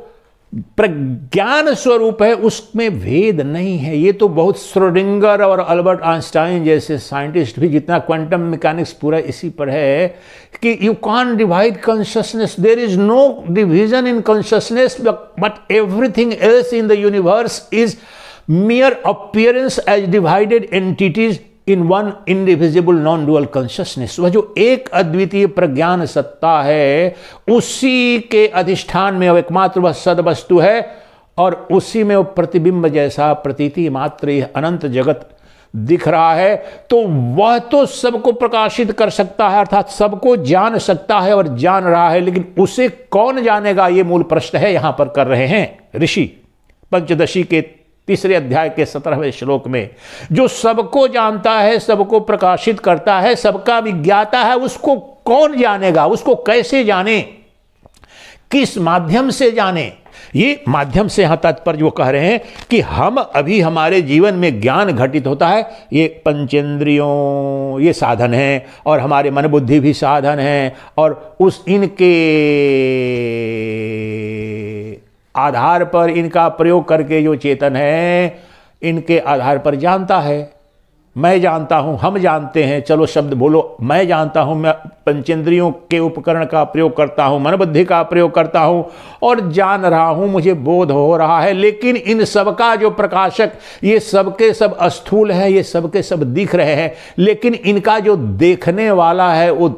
Speaker 1: प्रज्ञान स्वरूप है, उसमें भेद नहीं है। ये तो बहुत श्रोडिंगर और अल्बर्ट आइंस्टाइन जैसे साइंटिस्ट भी, जितना क्वांटम मैकेनिक्स पूरा इसी पर है कि you can't divide consciousness, there is no division in consciousness, but everything else in the universe is mere appearance as divided entities in one indivisible non-dual consciousness। वह जो एक अद्वितीय प्रज्ञान सत्ता है उसी के अधिष्ठान में एकमात्र वह सद वस्तु है और उसी में वो प्रतिबिंब जैसा प्रतीति मात्र यह अनंत जगत दिख रहा है। तो वह तो सबको प्रकाशित कर सकता है, अर्थात सबको जान सकता है और जान रहा है, लेकिन उसे कौन जानेगा, ये मूल प्रश्न है यहां पर कर रहे हैं ऋषि पंचदशी के तीसरे अध्याय के 17वें श्लोक में। जो सबको जानता है, सबको प्रकाशित करता है, सबका विज्ञाता है, उसको कौन जानेगा, उसको कैसे जाने, किस माध्यम से जाने। ये माध्यम से यहां तात्पर्य वो कह रहे हैं कि हम अभी हमारे जीवन में ज्ञान घटित होता है, ये पंचेंद्रियों ये साधन हैं और हमारे मन बुद्धि भी साधन हैं, और उस इनके आधार पर इनका प्रयोग करके जो चेतन है इनके आधार पर जानता है। मैं जानता हूं, हम जानते हैं, चलो शब्द बोलो, मैं जानता हूं, मैं पंचेंद्रियों के उपकरण का प्रयोग करता हूं, मन बुद्धि का प्रयोग करता हूं और जान रहा हूं, मुझे बोध हो रहा है। लेकिन इन सबका जो प्रकाशक, ये सबके सब स्थूल है, ये सबके सब दिख रहे हैं, लेकिन इनका जो देखने वाला है वो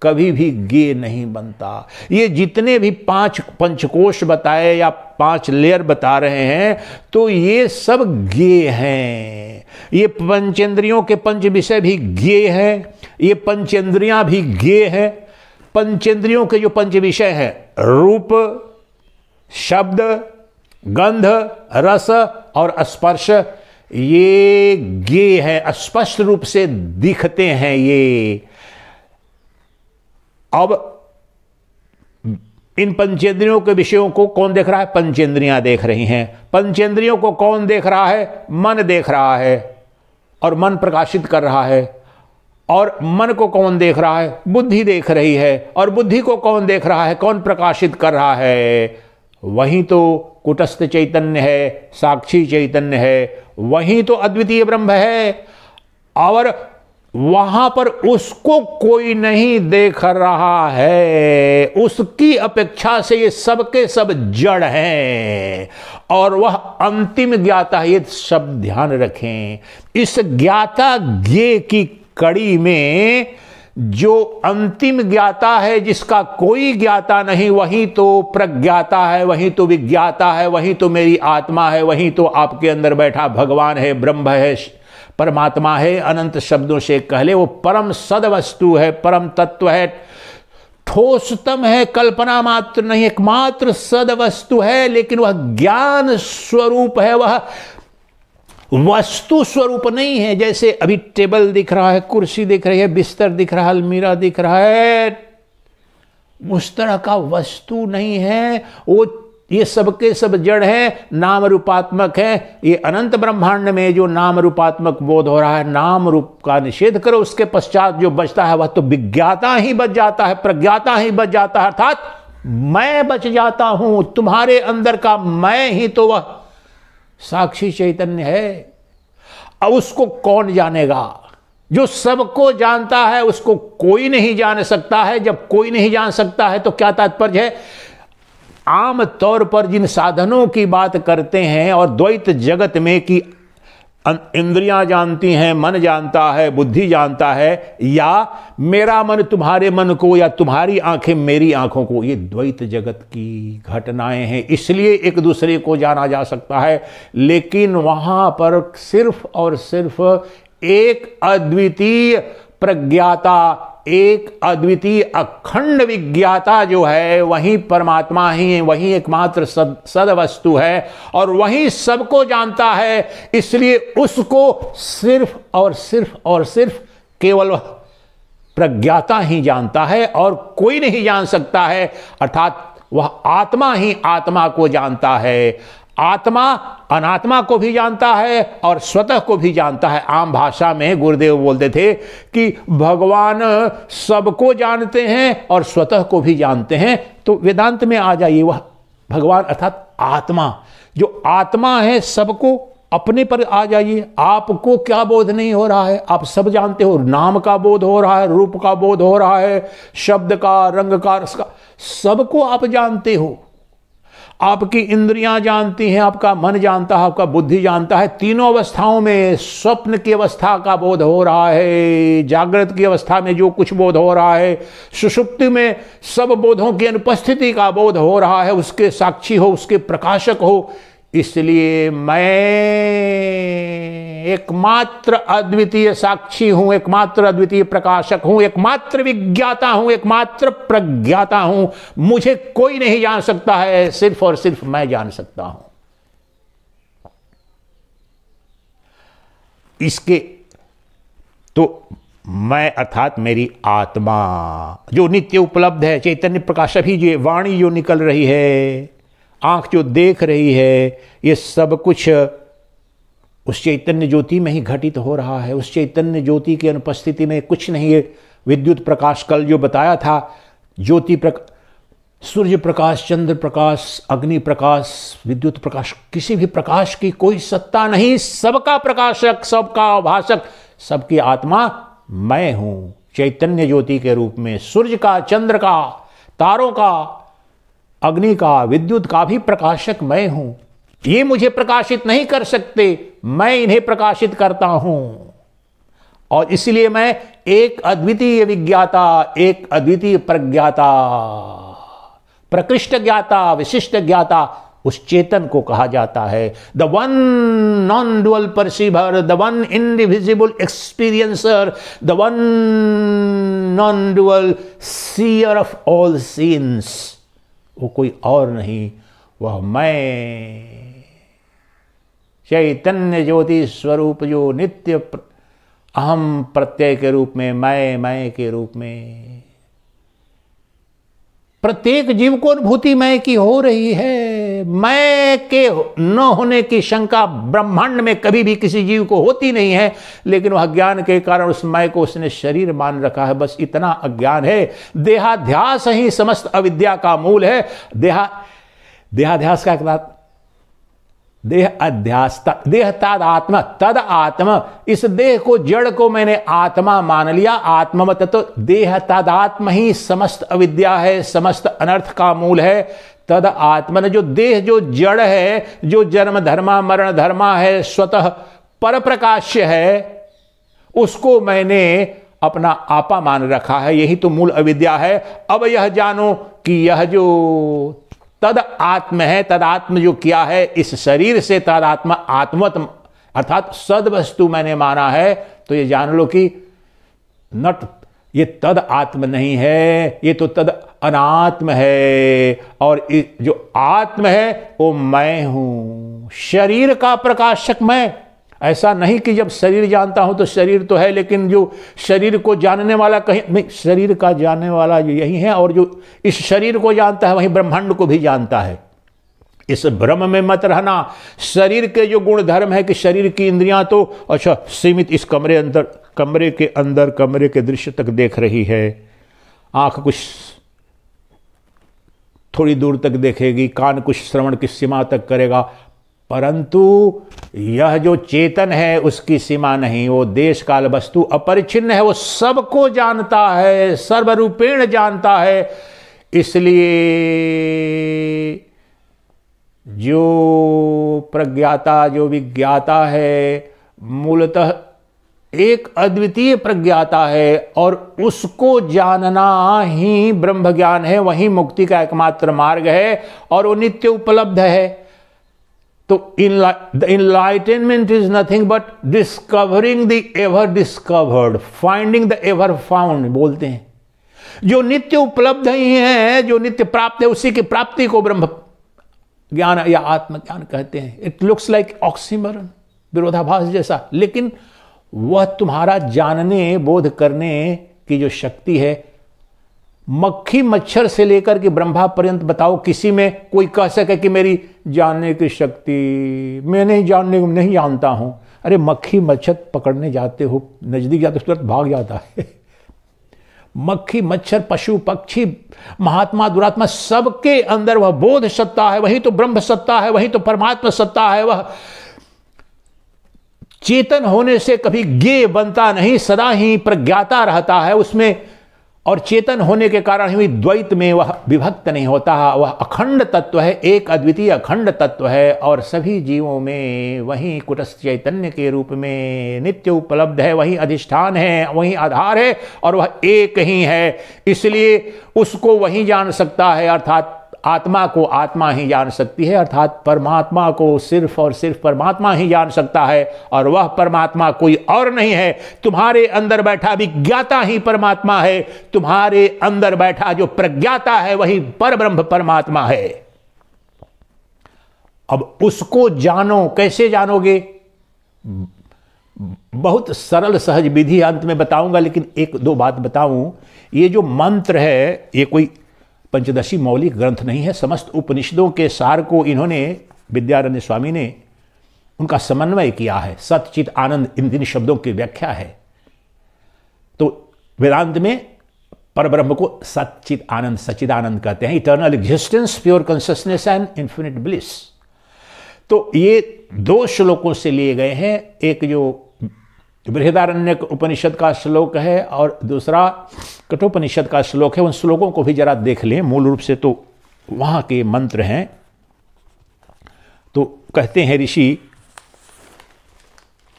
Speaker 1: कभी भी ज्ञेय नहीं बनता। ये जितने भी पांच पंचकोश बताए या 5 लेयर बता रहे हैं, तो ये सब ज्ञेय हैं। ये पंचेंद्रियों के पंच विषय भी ज्ञेय हैं, ये पंचेंद्रियां भी ज्ञेय हैं। पंचेंद्रियों के जो पंच विषय हैं, रूप, शब्द, गंध, रस और स्पर्श, ये ज्ञेय है, स्पष्ट रूप से दिखते हैं ये। अब इन पंचेंद्रियों के विषयों को कौन देख रहा है? पंचेंद्रियां देख रही हैं। पंचेंद्रियों को कौन देख रहा है? मन देख रहा है। और मन प्रकाशित कर रहा है। और मन को कौन देख रहा है? बुद्धि देख रही है। और बुद्धि को कौन देख रहा है? कौन प्रकाशित कर रहा है? वही तो कुटस्थ चैतन्य है, साक्षी चैतन्य है, वही तो अद्वितीय ब्रह्म है। और वहां पर उसको कोई नहीं देख रहा है, उसकी अपेक्षा से ये सबके सब जड़ हैं और वह अंतिम ज्ञाता है। ये शब्द ध्यान रखें। इस ज्ञाता ज्ञेय की कड़ी में जो अंतिम ज्ञाता है, जिसका कोई ज्ञाता नहीं, वही तो प्रज्ञाता है, वही तो विज्ञाता है, वही तो मेरी आत्मा है, वही तो आपके अंदर बैठा भगवान है, ब्रह्म है, परमात्मा है। अनंत शब्दों से कह ले, वो परम सद वस्तु है, परम तत्व है, ठोसतम है, कल्पना मात्र नहीं, एकमात्र सद वस्तु है। लेकिन वह ज्ञान स्वरूप है, वह वस्तु स्वरूप नहीं है। जैसे अभी टेबल दिख रहा है, कुर्सी दिख रही है, बिस्तर दिख रहा है, अलमीरा दिख रहा है, उस तरह का वस्तु नहीं है वो। ये सबके सब जड़ है, नाम रूपात्मक है। ये अनंत ब्रह्मांड में जो नाम रूपात्मक बोध हो रहा है, नाम रूप का निषेध करो, उसके पश्चात जो बचता है वह तो विज्ञाता ही बच जाता है, प्रज्ञाता ही बच जाता है, अर्थात मैं बच जाता हूं। तुम्हारे अंदर का मैं ही तो वह साक्षी चैतन्य है। अब उसको कौन जानेगा? जो सबको जानता है उसको कोई नहीं जान सकता है। जब कोई नहीं जान सकता है तो क्या तात्पर्य है? आम तौर पर जिन साधनों की बात करते हैं और द्वैत जगत में कि इंद्रियां जानती हैं, मन जानता है, बुद्धि जानता है, या मेरा मन तुम्हारे मन को, या तुम्हारी आंखें मेरी आंखों को, ये द्वैत जगत की घटनाएं हैं। इसलिए एक दूसरे को जाना जा सकता है, लेकिन वहां पर सिर्फ और सिर्फ एक अद्वितीय प्रज्ञाता, एक अद्वितीय अखंड विज्ञाता जो है, वही परमात्मा ही है, वही एकमात्र सद वस्तु है और वही सबको जानता है। इसलिए उसको सिर्फ और सिर्फ और सिर्फ केवल प्रज्ञाता ही जानता है और कोई नहीं जान सकता है। अर्थात वह आत्मा ही आत्मा को जानता है। आत्मा अनात्मा को भी जानता है और स्वतः को भी जानता है। आम भाषा में गुरुदेव बोलते थे कि भगवान सबको जानते हैं और स्वतः को भी जानते हैं। तो वेदांत में आ जाइए, वह भगवान अर्थात आत्मा, जो आत्मा है, सबको अपने पर आ जाइए। आपको क्या बोध नहीं हो रहा है? आप सब जानते हो। नाम का बोध हो रहा है, रूप का बोध हो रहा है, शब्द का, रंग का, रस का, सबको आप जानते हो। आपकी इंद्रियां जानती हैं, आपका मन जानता है, आपका बुद्धि जानता है। तीनों अवस्थाओं में, स्वप्न की अवस्था का बोध हो रहा है, जागृत की अवस्था में जो कुछ बोध हो रहा है, सुषुप्ति में सब बोधों की अनुपस्थिति का बोध हो रहा है। उसके साक्षी हो, उसके प्रकाशक हो। इसलिए मैं एकमात्र अद्वितीय साक्षी हूं, एकमात्र अद्वितीय प्रकाशक हूं, एकमात्र विज्ञाता हूं, एकमात्र प्रज्ञाता हूं। मुझे कोई नहीं जान सकता है, सिर्फ और सिर्फ मैं जान सकता हूं। इसके तो मैं अर्थात मेरी आत्मा जो नित्य उपलब्ध है, चैतन्य प्रकाश, अभी जो वाणी जो निकल रही है, आंख जो देख रही है, ये सब कुछ उस चैतन्य ज्योति में ही घटित हो रहा है। उस चैतन्य ज्योति की अनुपस्थिति में कुछ नहीं है। विद्युत प्रकाश कल जो बताया था, ज्योति सूर्य प्रकाश, चंद्र प्रकाश, अग्नि प्रकाश, विद्युत प्रकाश, किसी भी प्रकाश की कोई सत्ता नहीं। सबका प्रकाशक, सबका भाषक, सबकी आत्मा मैं हूं, चैतन्य ज्योति के रूप में। सूर्य का, चंद्र का, तारों का, अग्नि का, विद्युत का भी प्रकाशक मैं हूं। ये मुझे प्रकाशित नहीं कर सकते, मैं इन्हें प्रकाशित करता हूं। और इसलिए मैं एक अद्वितीय विज्ञाता, एक अद्वितीय प्रज्ञाता, प्रकृष्ट ज्ञाता, विशिष्ट ज्ञाता, उस चेतन को कहा जाता है। The one non dual perceiver, the one indivisible experiencer, the one non dual seer of all scenes. वो कोई और नहीं, वह मैं चैतन्य ज्योति स्वरूप, जो नित्य अहम प्रत्यय के रूप में, मैं के रूप में प्रत्येक जीव को अनुभूति मैं की हो रही है। मैं के न होने की शंका ब्रह्मांड में कभी भी किसी जीव को होती नहीं है, लेकिन वह ज्ञान के कारण उस मैं को उसने शरीर मान रखा है। बस इतना अज्ञान है। देहाध्यास ही समस्त अविद्या का मूल है। देहाध्यास का देह अध्यास, देह तद आत्मा, तद आत्मा, इस देह को जड़ को मैंने आत्मा मान लिया, आत्मवत। तो देह तद आत्मा ही समस्त अविद्या है, समस्त अनर्थ का मूल है। तद आत्मा, जो देह जो जड़ है, जो जन्म धर्मा मरण धर्मा है, स्वतः पर प्रकाश्य है, उसको मैंने अपना आपा मान रखा है। यही तो मूल अविद्या है। अब यह जानो कि यह जो तद आत्म है, तद आत्म जो किया है इस शरीर से, तद आत्मा आत्मवत अर्थात सद वस्तु मैंने माना है। तो ये जान लो कि नट ये तद आत्म नहीं है, ये तो तद अनात्म है। और जो आत्म है वो मैं हूं, शरीर का प्रकाशक मैं। ऐसा नहीं कि जब शरीर जानता हूं तो शरीर तो है, लेकिन जो शरीर को जानने वाला कहीं नहीं, शरीर का जानने वाला यही है। और जो इस शरीर को जानता है वही ब्रह्मांड को भी जानता है। इस भ्रम में मत रहना। शरीर के जो गुण धर्म है कि शरीर की इंद्रियां तो अच्छा सीमित इस कमरे के दृश्य तक देख रही है, आंख कुछ थोड़ी दूर तक देखेगी, कान कुछ श्रवण की सीमा तक करेगा, परंतु यह जो चेतन है उसकी सीमा नहीं। वो देश काल वस्तु अपरिच्छिन्न है, वो सबको जानता है, सर्वरूपेण जानता है। इसलिए जो प्रज्ञाता, जो विज्ञाता है, मूलतः एक अद्वितीय प्रज्ञाता है और उसको जानना ही ब्रह्म ज्ञान है, वही मुक्ति का एकमात्र मार्ग है और वो नित्य उपलब्ध है। तो the enlightenment is nothing but discovering the ever discovered, finding the ever found बोलते हैं। जो नित्य उपलब्ध ही है, जो नित्य प्राप्त है, उसी की प्राप्ति को ब्रह्म ज्ञान या आत्मज्ञान कहते हैं। इट लुक्स लाइक ऑक्सीमोरन, विरोधाभास जैसा, लेकिन वह तुम्हारा जानने बोध करने की जो शक्ति है, मक्खी मच्छर से लेकर के ब्रह्मा पर्यंत बताओ किसी में कोई कह सके कि मेरी जानने की शक्ति, मैं नहीं जानता हूं। अरे मक्खी मच्छर पकड़ने जाते हो, नजदीक जाते हो तुरंत भाग जाता है। मक्खी मच्छर पशु पक्षी महात्मा दुरात्मा सबके अंदर वह बोध सत्ता है, वही तो ब्रह्म सत्ता है, वही तो परमात्मा सत्ता है। वह चेतन होने से कभी ज्ञेय बनता नहीं, सदा ही प्रज्ञाता रहता है उसमें। और चेतन होने के कारण ही द्वैत में वह विभक्त नहीं होता, वह अखंड तत्व है, एक अद्वितीय अखंड तत्व है और सभी जीवों में वही कुटस्थ चैतन्य के रूप में नित्य उपलब्ध है, वही अधिष्ठान है, वही आधार है और वह एक ही है। इसलिए उसको वही जान सकता है, अर्थात आत्मा को आत्मा ही जान सकती है, अर्थात परमात्मा को सिर्फ और सिर्फ परमात्मा ही जान सकता है और वह परमात्मा कोई और नहीं है। तुम्हारे अंदर बैठा विज्ञाता ही परमात्मा है, तुम्हारे अंदर बैठा जो प्रज्ञाता है वही परब्रह्म परमात्मा है। अब उसको जानो, कैसे जानोगे? बहुत सरल सहज विधि अंत में बताऊंगा, लेकिन एक दो बात बताऊं। ये जो मंत्र है ये कोई पंचदशी मौलिक ग्रंथ नहीं है, समस्त उपनिषदों के सार को इन्होंने, विद्यारण्य स्वामी ने उनका समन्वय किया है। सत चित आनंद इन 3 शब्दों की व्याख्या है। तो वेदांत में परब्रह्म को सत चित आनंद, सच्चिदानंद कहते हैं, eternal existence, pure consciousness and infinite bliss. तो ये 2 श्लोकों से लिए गए हैं, एक जो बृहदारण्यक उपनिषद का श्लोक है और दूसरा कठोपनिषद का श्लोक है। उन श्लोकों को भी जरा देख लें। मूल रूप से तो वहां के मंत्र हैं। तो कहते हैं ऋषि,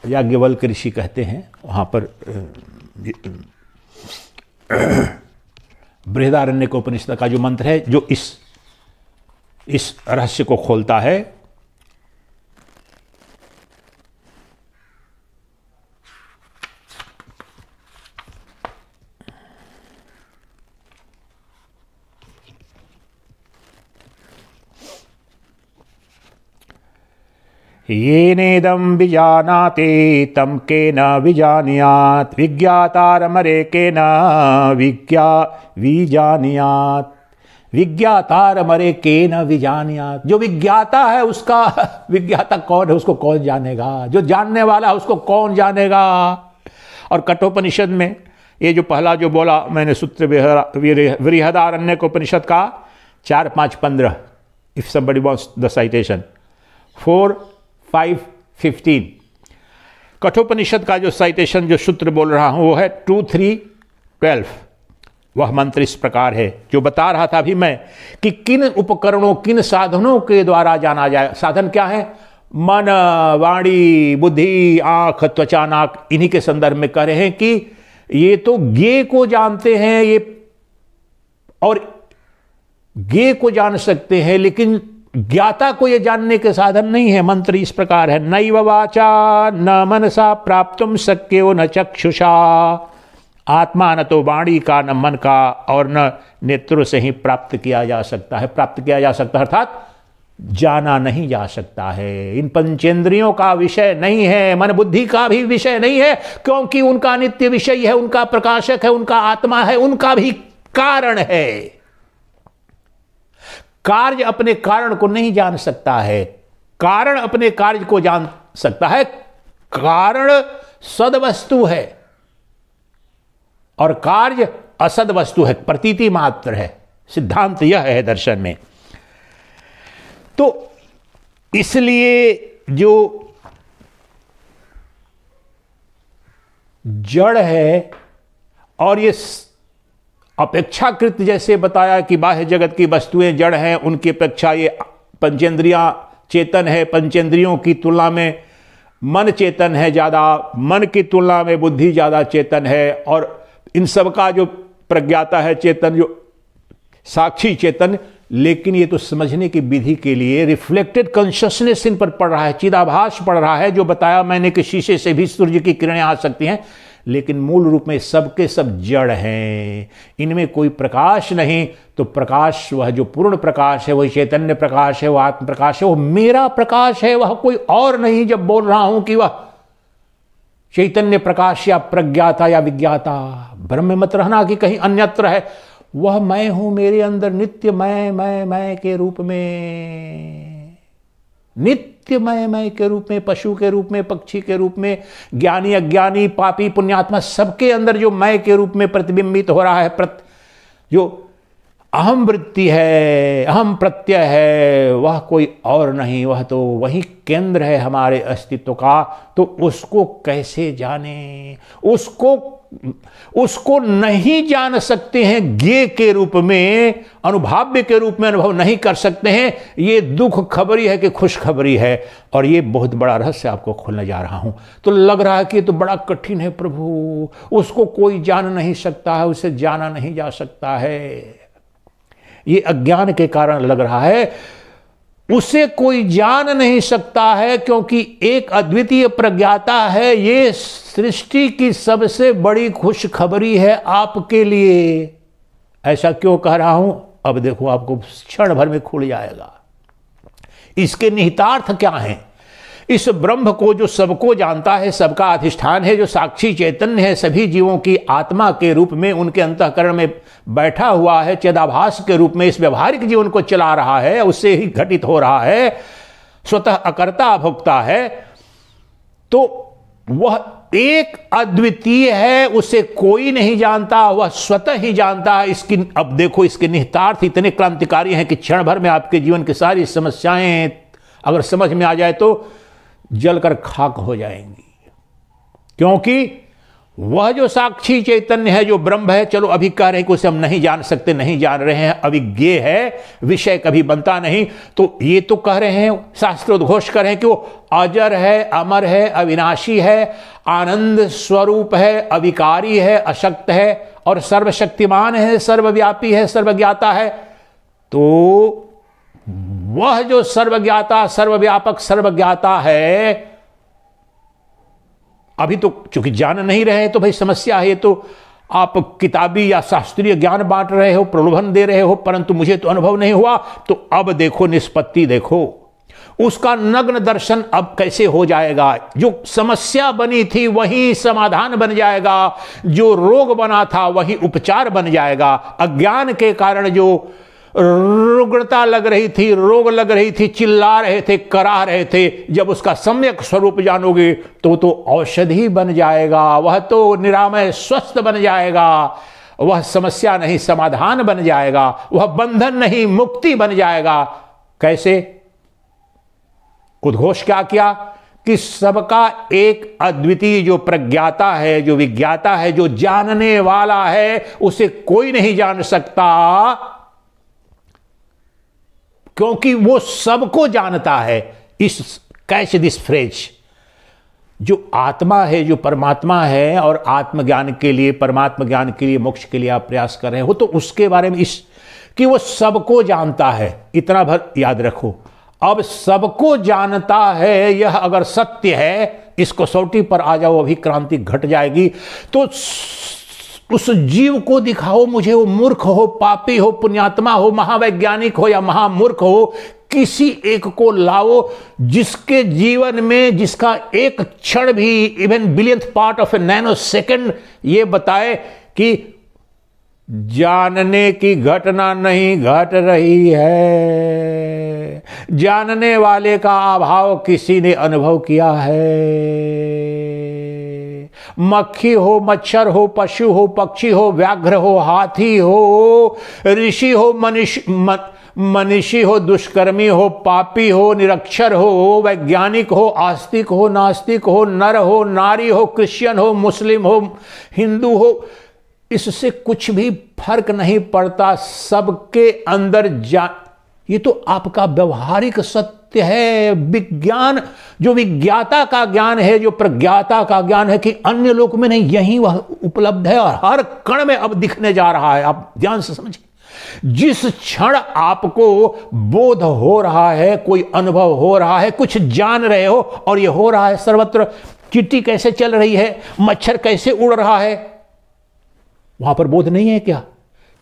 Speaker 1: याज्ञवल्क्य ऋषि कहते हैं वहां पर, बृहदारण्यक उपनिषद का जो मंत्र है जो इस रहस्य को खोलता है। येनेदं विजानाते तं केन विजानीयात्, विज्ञातारमरे केन विजानीयात्, विज्ञातार मरे के न विजानियात। जो विज्ञाता है उसका विज्ञाता कौन है उसको कौन जानेगा, जो जानने वाला है उसको कौन जानेगा। और कठोपनिषद में ये जो पहला जो बोला मैंने सूत्र बृहदारण्यक उपनिषद का 4, 5, 15, if somebody wants the citation 4, 5, 15, Kathopanishad का जो साइटेशन जो सूत्र बोल रहा हूं वो है 2, 3, 12। वह मंत्र इस प्रकार है जो बता रहा था अभी मैं कि किन उपकरणों किन साधनों के द्वारा जाना जाए। साधन क्या है? मन, वाणी, बुद्धि, आंख, त्वचा, नाक, इन्हीं के संदर्भ में कह रहे हैं कि ये तो ज्ञेय को जानते हैं ये, और ज्ञेय को जान सकते हैं, लेकिन ज्ञाता को ये जानने के साधन नहीं है। मंत्र इस प्रकार है, नैव वाचा न मनसा प्राप्तुम शक्यो न चक्षुषा। आत्मा न तो वाणी का, न मन का, और न नेत्रों से ही प्राप्त किया जा सकता है। प्राप्त किया जा सकता है अर्थात जाना नहीं जा सकता है। इन पंचेंद्रियों का विषय नहीं है, मन बुद्धि का भी विषय नहीं है, क्योंकि उनका नित्य विषय है, उनका प्रकाशक है, उनका आत्मा है, उनका भी कारण है। कार्य अपने कारण को नहीं जान सकता है, कारण अपने कार्य को जान सकता है। कारण सद वस्तु है और कार्य असद वस्तु है, प्रतीति मात्र है। सिद्धांत यह है दर्शन में। तो इसलिए जो जड़ है, और ये अपेक्षाकृत जैसे बताया कि बाह्य जगत की वस्तुएं जड़ हैं, उनकी अपेक्षा ये पंचेंद्रियां चेतन है। पंचेंद्रियों की तुलना में मन चेतन है ज़्यादा, मन की तुलना में बुद्धि ज़्यादा चेतन है, और इन सब का जो प्रज्ञाता है चेतन, जो साक्षी चेतन। लेकिन ये तो समझने की विधि के लिए रिफ्लेक्टेड कॉन्शियसनेस इन पर पड़ रहा है, चिदाभास पड़ रहा है। जो बताया मैंने कि शीशे से भी सूर्य की किरणें आ सकती हैं, लेकिन मूल रूप में सबके सब जड़ हैं, इनमें कोई प्रकाश नहीं। तो प्रकाश वह जो पूर्ण प्रकाश है, वही चैतन्य प्रकाश है, वह आत्म प्रकाश है, वह मेरा प्रकाश है, वह कोई और नहीं। जब बोल रहा हूं कि वह चैतन्य प्रकाश या प्रज्ञाता या विज्ञाता, भ्रम में मत रहना कि कहीं अन्यत्र है। वह मैं हूं, मेरे अंदर नित्य मैं के रूप में, नित्य मैं के रूप में, पशु के रूप में, पक्षी के रूप में, ज्ञानी अज्ञानी, पापी पुण्यात्मा, सबके अंदर जो मैं के रूप में प्रतिबिंबित हो रहा है। जो अहम वृत्ति है, अहम प्रत्यय है, वह कोई और नहीं, वह तो वही केंद्र है हमारे अस्तित्व का। तो उसको कैसे जाने? उसको नहीं जान सकते हैं, ज्ञेय के रूप में, अनुभाव्य के रूप में अनुभव नहीं कर सकते हैं। ये दुख खबरी है कि खुशखबरी है, और ये बहुत बड़ा रहस्य आपको खोलने जा रहा हूं। तो लग रहा है कि ये तो बड़ा कठिन है प्रभु, उसको कोई जान नहीं सकता है, उसे जाना नहीं जा सकता है। ये अज्ञान के कारण लग रहा है। उसे कोई जान नहीं सकता है क्योंकि एक अद्वितीय प्रज्ञाता है। ये सृष्टि की सबसे बड़ी खुशखबरी है आपके लिए। ऐसा क्यों कह रहा हूं? अब देखो, आपको क्षण भर में खुल जाएगा। इसके निहितार्थ क्या हैं? इस ब्रह्म को जो सबको जानता है, सबका अधिष्ठान है, जो साक्षी चैतन्य है, सभी जीवों की आत्मा के रूप में उनके अंतःकरण में बैठा हुआ है, चिदाभास के रूप में इस व्यवहारिक जीवन को चला रहा है, उससे ही घटित हो रहा है, स्वतः अकर्ता अभोक्ता है। तो वह एक अद्वितीय है, उसे कोई नहीं जानता, वह स्वतः ही जानता है। इसकी अब देखो, इसके निहितार्थ इतने क्रांतिकारी हैं कि क्षण भर में आपके जीवन की सारी समस्याएं अगर समझ में आ जाए तो जलकर खाक हो जाएंगी। क्योंकि वह जो साक्षी चैतन्य है, जो ब्रह्म है, चलो अभी कह रहे हैं कि उसे हम नहीं जान सकते, नहीं जान रहे हैं, अभी ज्ञेय है, विषय कभी बनता नहीं। तो ये तो कह रहे हैं, शास्त्र उद्घोष कर रहे हैं कि वो अजर है, अमर है, अविनाशी है, आनंद स्वरूप है, अविकारी है, अशक्त है, और सर्वशक्तिमान है, सर्वव्यापी है, सर्वज्ञाता है। तो वह जो सर्वज्ञाता, सर्वव्यापक, सर्वज्ञाता है, अभी तो चूंकि जान नहीं रहे तो भाई समस्या है। तो आप किताबी या शास्त्रीय ज्ञान बांट रहे हो, प्रलोभन दे रहे हो, परंतु मुझे तो अनुभव नहीं हुआ। तो अब देखो, निष्पत्ति देखो, उसका नग्न दर्शन अब कैसे हो जाएगा। जो समस्या बनी थी वही समाधान बन जाएगा, जो रोग बना था वही उपचार बन जाएगा। अज्ञान के कारण जो रुग्णता लग रही थी, रोग लग रही थी, चिल्ला रहे थे, कराह रहे थे, जब उसका सम्यक स्वरूप जानोगे तो औषधि बन जाएगा, वह तो निरामय स्वस्थ बन जाएगा, वह समस्या नहीं समाधान बन जाएगा, वह बंधन नहीं मुक्ति बन जाएगा। कैसे? उद्घोष क्या किया कि सबका एक अद्वितीय जो प्रज्ञाता है, जो विज्ञाता है, जो जानने वाला है, उसे कोई नहीं जान सकता, क्योंकि वो सबको जानता है। इस कैच दिस फ्रेज, जो आत्मा है, जो परमात्मा है, और आत्मज्ञान के लिए, परमात्मा ज्ञान के लिए, मोक्ष के लिए आप प्रयास कर रहे हो, तो उसके बारे में इस कि वो सबको जानता है, इतना भर याद रखो। अब सबको जानता है, यह अगर सत्य है, इस कसौटी पर आ जाओ, अभी क्रांति घट जाएगी। तो उस जीव को दिखाओ मुझे, वो मूर्ख हो, पापी हो, पुण्यात्मा हो, महावैज्ञानिक हो या महामूर्ख हो, किसी एक को लाओ जिसके जीवन में, जिसका एक क्षण भी, even billionth part of A nano second, ये बताए कि जानने की घटना नहीं घट रही है, जानने वाले का अभाव किसी ने अनुभव किया है। मक्खी हो, मच्छर हो, पशु हो, पक्षी हो, व्याघ्र हो, हाथी हो, ऋषि हो, मनीषी हो, दुष्कर्मी हो, पापी हो, निरक्षर हो, वैज्ञानिक हो, आस्तिक हो, नास्तिक हो, नर हो, नारी हो, क्रिश्चियन हो, मुस्लिम हो, हिंदू हो, इससे कुछ भी फर्क नहीं पड़ता, सबके अंदर ये तो आपका व्यवहारिक सत्य है। विज्ञान जो विज्ञाता का ज्ञान है, जो प्रज्ञाता का ज्ञान है कि अन्य लोक में नहीं, यही वह उपलब्ध है और हर कण में अब दिखने जा रहा है। आप ध्यान से समझिए, जिस क्षण आपको बोध हो रहा है, कोई अनुभव हो रहा है, कुछ जान रहे हो, और ये हो रहा है सर्वत्र। चिट्टी कैसे चल रही है, मच्छर कैसे उड़ रहा है, वहां पर बोध नहीं है क्या?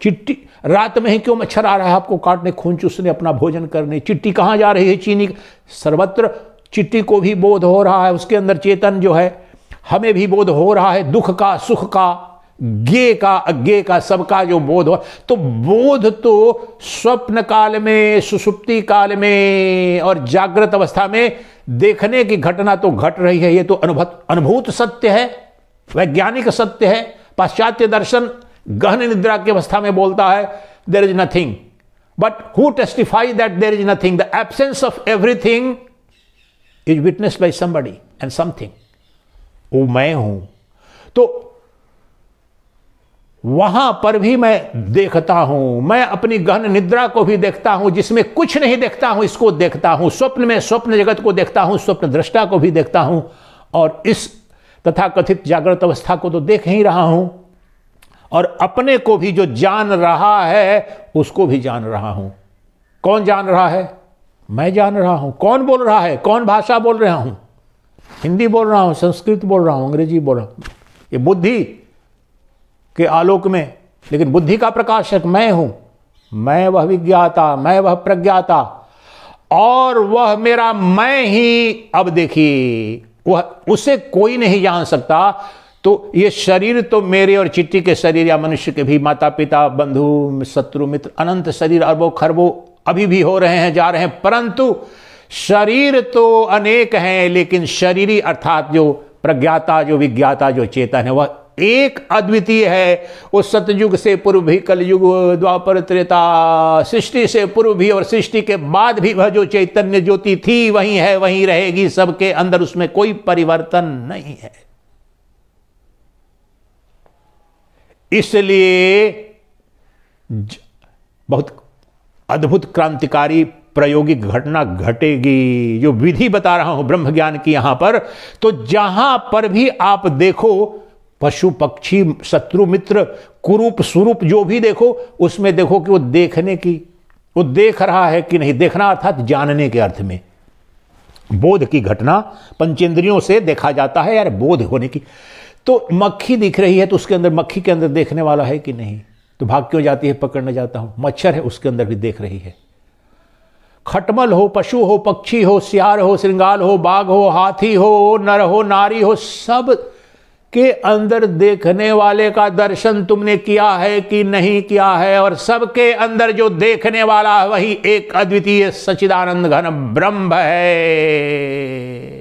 Speaker 1: चिट्टी रात में ही क्यों मच्छर आ रहा है आपको काटने, खून चूसने, अपना भोजन करने? चिट्टी कहां जा रही है? चीनी सर्वत्र चिट्टी को भी बोध हो रहा है, उसके अंदर चेतन जो है, हमें भी बोध हो रहा है, दुख का, सुख का, ज्ञेय का, अज्ञेय का, सबका जो बोध हो। तो बोध तो स्वप्न काल में, सुषुप्ति काल में और जागृत अवस्था में देखने की घटना तो घट रही है। ये तो अनुभूत सत्य है, वैज्ञानिक सत्य है। पाश्चात्य दर्शन गहन निद्रा की अवस्था में बोलता है there is nothing, but who testify that there is nothing? The absence of everything is witnessed by somebody and something. वो मैं हूं। तो वहां पर भी मैं देखता हूं, मैं अपनी गहन निद्रा को भी देखता हूं, जिसमें कुछ नहीं देखता हूं, इसको देखता हूं। स्वप्न में स्वप्न जगत को देखता हूं, स्वप्न दृष्टा को भी देखता हूं, और इस तथाकथित जागृत अवस्था को तो देख ही रहा हूं, और अपने को भी जो जान रहा है उसको भी जान रहा हूं। कौन जान रहा है? मैं जान रहा हूं। कौन बोल रहा है? कौन भाषा बोल रहा हूं? हिंदी बोल रहा हूं, संस्कृत बोल रहा हूं, अंग्रेजी बोल रहा हूं, ये बुद्धि के आलोक में। लेकिन बुद्धि का प्रकाशक मैं हूं। मैं वह विज्ञाता, मैं वह प्रज्ञाता, और वह मेरा मैं ही। अब देखिए, वह उसे कोई नहीं जान सकता। तो ये शरीर तो मेरे और चिट्टी के शरीर, या मनुष्य के भी, माता पिता, बंधु, शत्रु, मित्र, अनंत शरीर, अरबों खरबों अभी भी हो रहे हैं, जा रहे हैं, परंतु शरीर तो अनेक हैं, लेकिन शरीरी अर्थात जो प्रज्ञाता, जो विज्ञाता, जो चेतन है, वह एक अद्वितीय है। वो सतयुग से पूर्व भी, कलयुग, द्वापर, त्रेता, सृष्टि से पूर्व भी और सृष्टि के बाद भी वह जो चैतन्य ज्योति थी वही है, वही रहेगी सबके अंदर, उसमें कोई परिवर्तन नहीं है। इसलिए बहुत अद्भुत क्रांतिकारी प्रायोगिक घटना घटेगी, जो विधि बता रहा हूं ब्रह्म ज्ञान की यहां पर। तो जहां पर भी आप देखो, पशु पक्षी, शत्रु मित्र, कुरूप स्वरूप जो भी देखो, उसमें देखो कि वो देखने की, वो देख रहा है कि नहीं। देखना अर्थात जानने के अर्थ में, बोध की घटना पंचेंद्रियों से देखा जाता है, यार बोध होने की। तो मक्खी दिख रही है, तो उसके अंदर, मक्खी के अंदर देखने वाला है कि नहीं? तो भाग क्यों जाती है? पकड़ने जाता हूं। मच्छर है, उसके अंदर भी देख रही है। खटमल हो, पशु हो, पक्षी हो, सियार हो, श्रृंगाल हो, बाघ हो, हाथी हो, नर हो, नारी हो, सब के अंदर देखने वाले का दर्शन तुमने किया है कि नहीं किया है? और सबके अंदर जो देखने वाला है वही एक अद्वितीय सच्चिदानंद घन ब्रह्म है।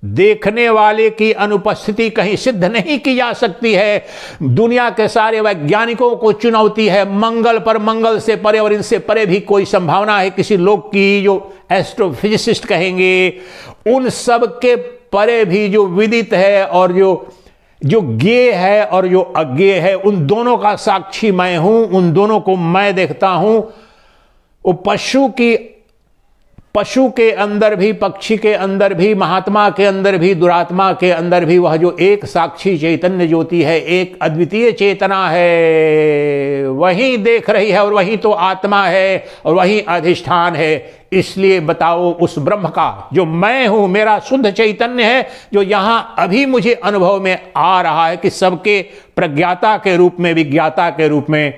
Speaker 1: देखने वाले की अनुपस्थिति कहीं सिद्ध नहीं की जा सकती है। दुनिया के सारे वैज्ञानिकों को चुनौती है, मंगल पर, मंगल से परे और इनसे परे भी कोई संभावना है किसी लोक की, जो एस्ट्रोफिजिसिस्ट कहेंगे, उन सब के परे भी जो विदित है और जो ज्ञेय है और जो अज्ञेय है, उन दोनों का साक्षी मैं हूं, उन दोनों को मैं देखता हूं। वो पशु के अंदर भी, पक्षी के अंदर भी, महात्मा के अंदर भी, दुरात्मा के अंदर भी वह जो एक साक्षी चैतन्य ज्योति है, एक अद्वितीय चेतना है, वही देख रही है और वही तो आत्मा है और वही अधिष्ठान है। इसलिए बताओ उस ब्रह्म का जो मैं हूं, मेरा शुद्ध चैतन्य है, जो यहां अभी मुझे अनुभव में आ रहा है कि सबके प्रज्ञाता के रूप में, विज्ञाता के रूप में,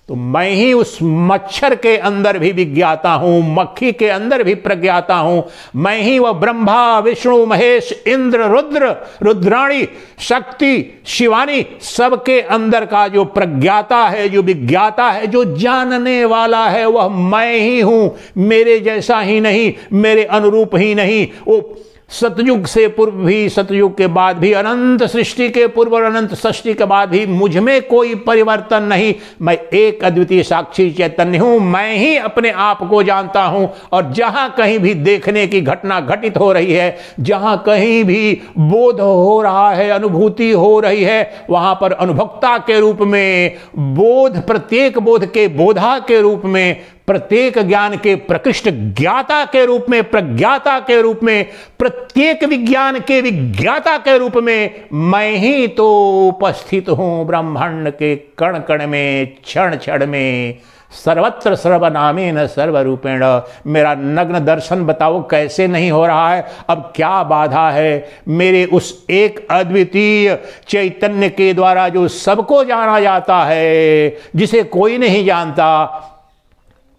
Speaker 1: तो मैं ही उस मच्छर के अंदर भी विज्ञाता हूं, मक्खी के अंदर भी प्रज्ञाता हूं। मैं ही वह ब्रह्मा, विष्णु, महेश, इंद्र, रुद्र, रुद्राणी, शक्ति, शिवानी, सबके अंदर का जो प्रज्ञाता है, जो विज्ञाता है, जो जानने वाला है, वह मैं ही हूं। मेरे जैसा ही नहीं, मेरे अनुरूप ही नहीं। वो सतयुग से पूर्व भी, सतयुग के बाद भी, अनंत सृष्टि के पूर्व और अनंत सृष्टि के बाद भी मुझ में कोई परिवर्तन नहीं। मैं एक अद्वितीय साक्षी चैतन्य हूं। मैं ही अपने आप को जानता हूं। और जहां कहीं भी देखने की घटना घटित हो रही है, जहां कहीं भी बोध हो रहा है, अनुभूति हो रही है, वहां पर अनुभक्ता के रूप में, बोध, प्रत्येक बोध के बोधा के रूप में, प्रत्येक ज्ञान के प्रकृष्ट ज्ञाता के रूप में, प्रज्ञाता के रूप में, प्रत्येक विज्ञान के विज्ञाता के रूप में मैं ही तो उपस्थित हूं ब्रह्मांड के कण कण में, क्षण क्षण में, सर्वत्र सर्वनामेन सर्वरूपेण। मेरा नग्न दर्शन बताओ कैसे नहीं हो रहा है? अब क्या बाधा है? मेरे उस एक अद्वितीय चैतन्य के द्वारा जो सबको जाना जाता है, जिसे कोई नहीं जानता,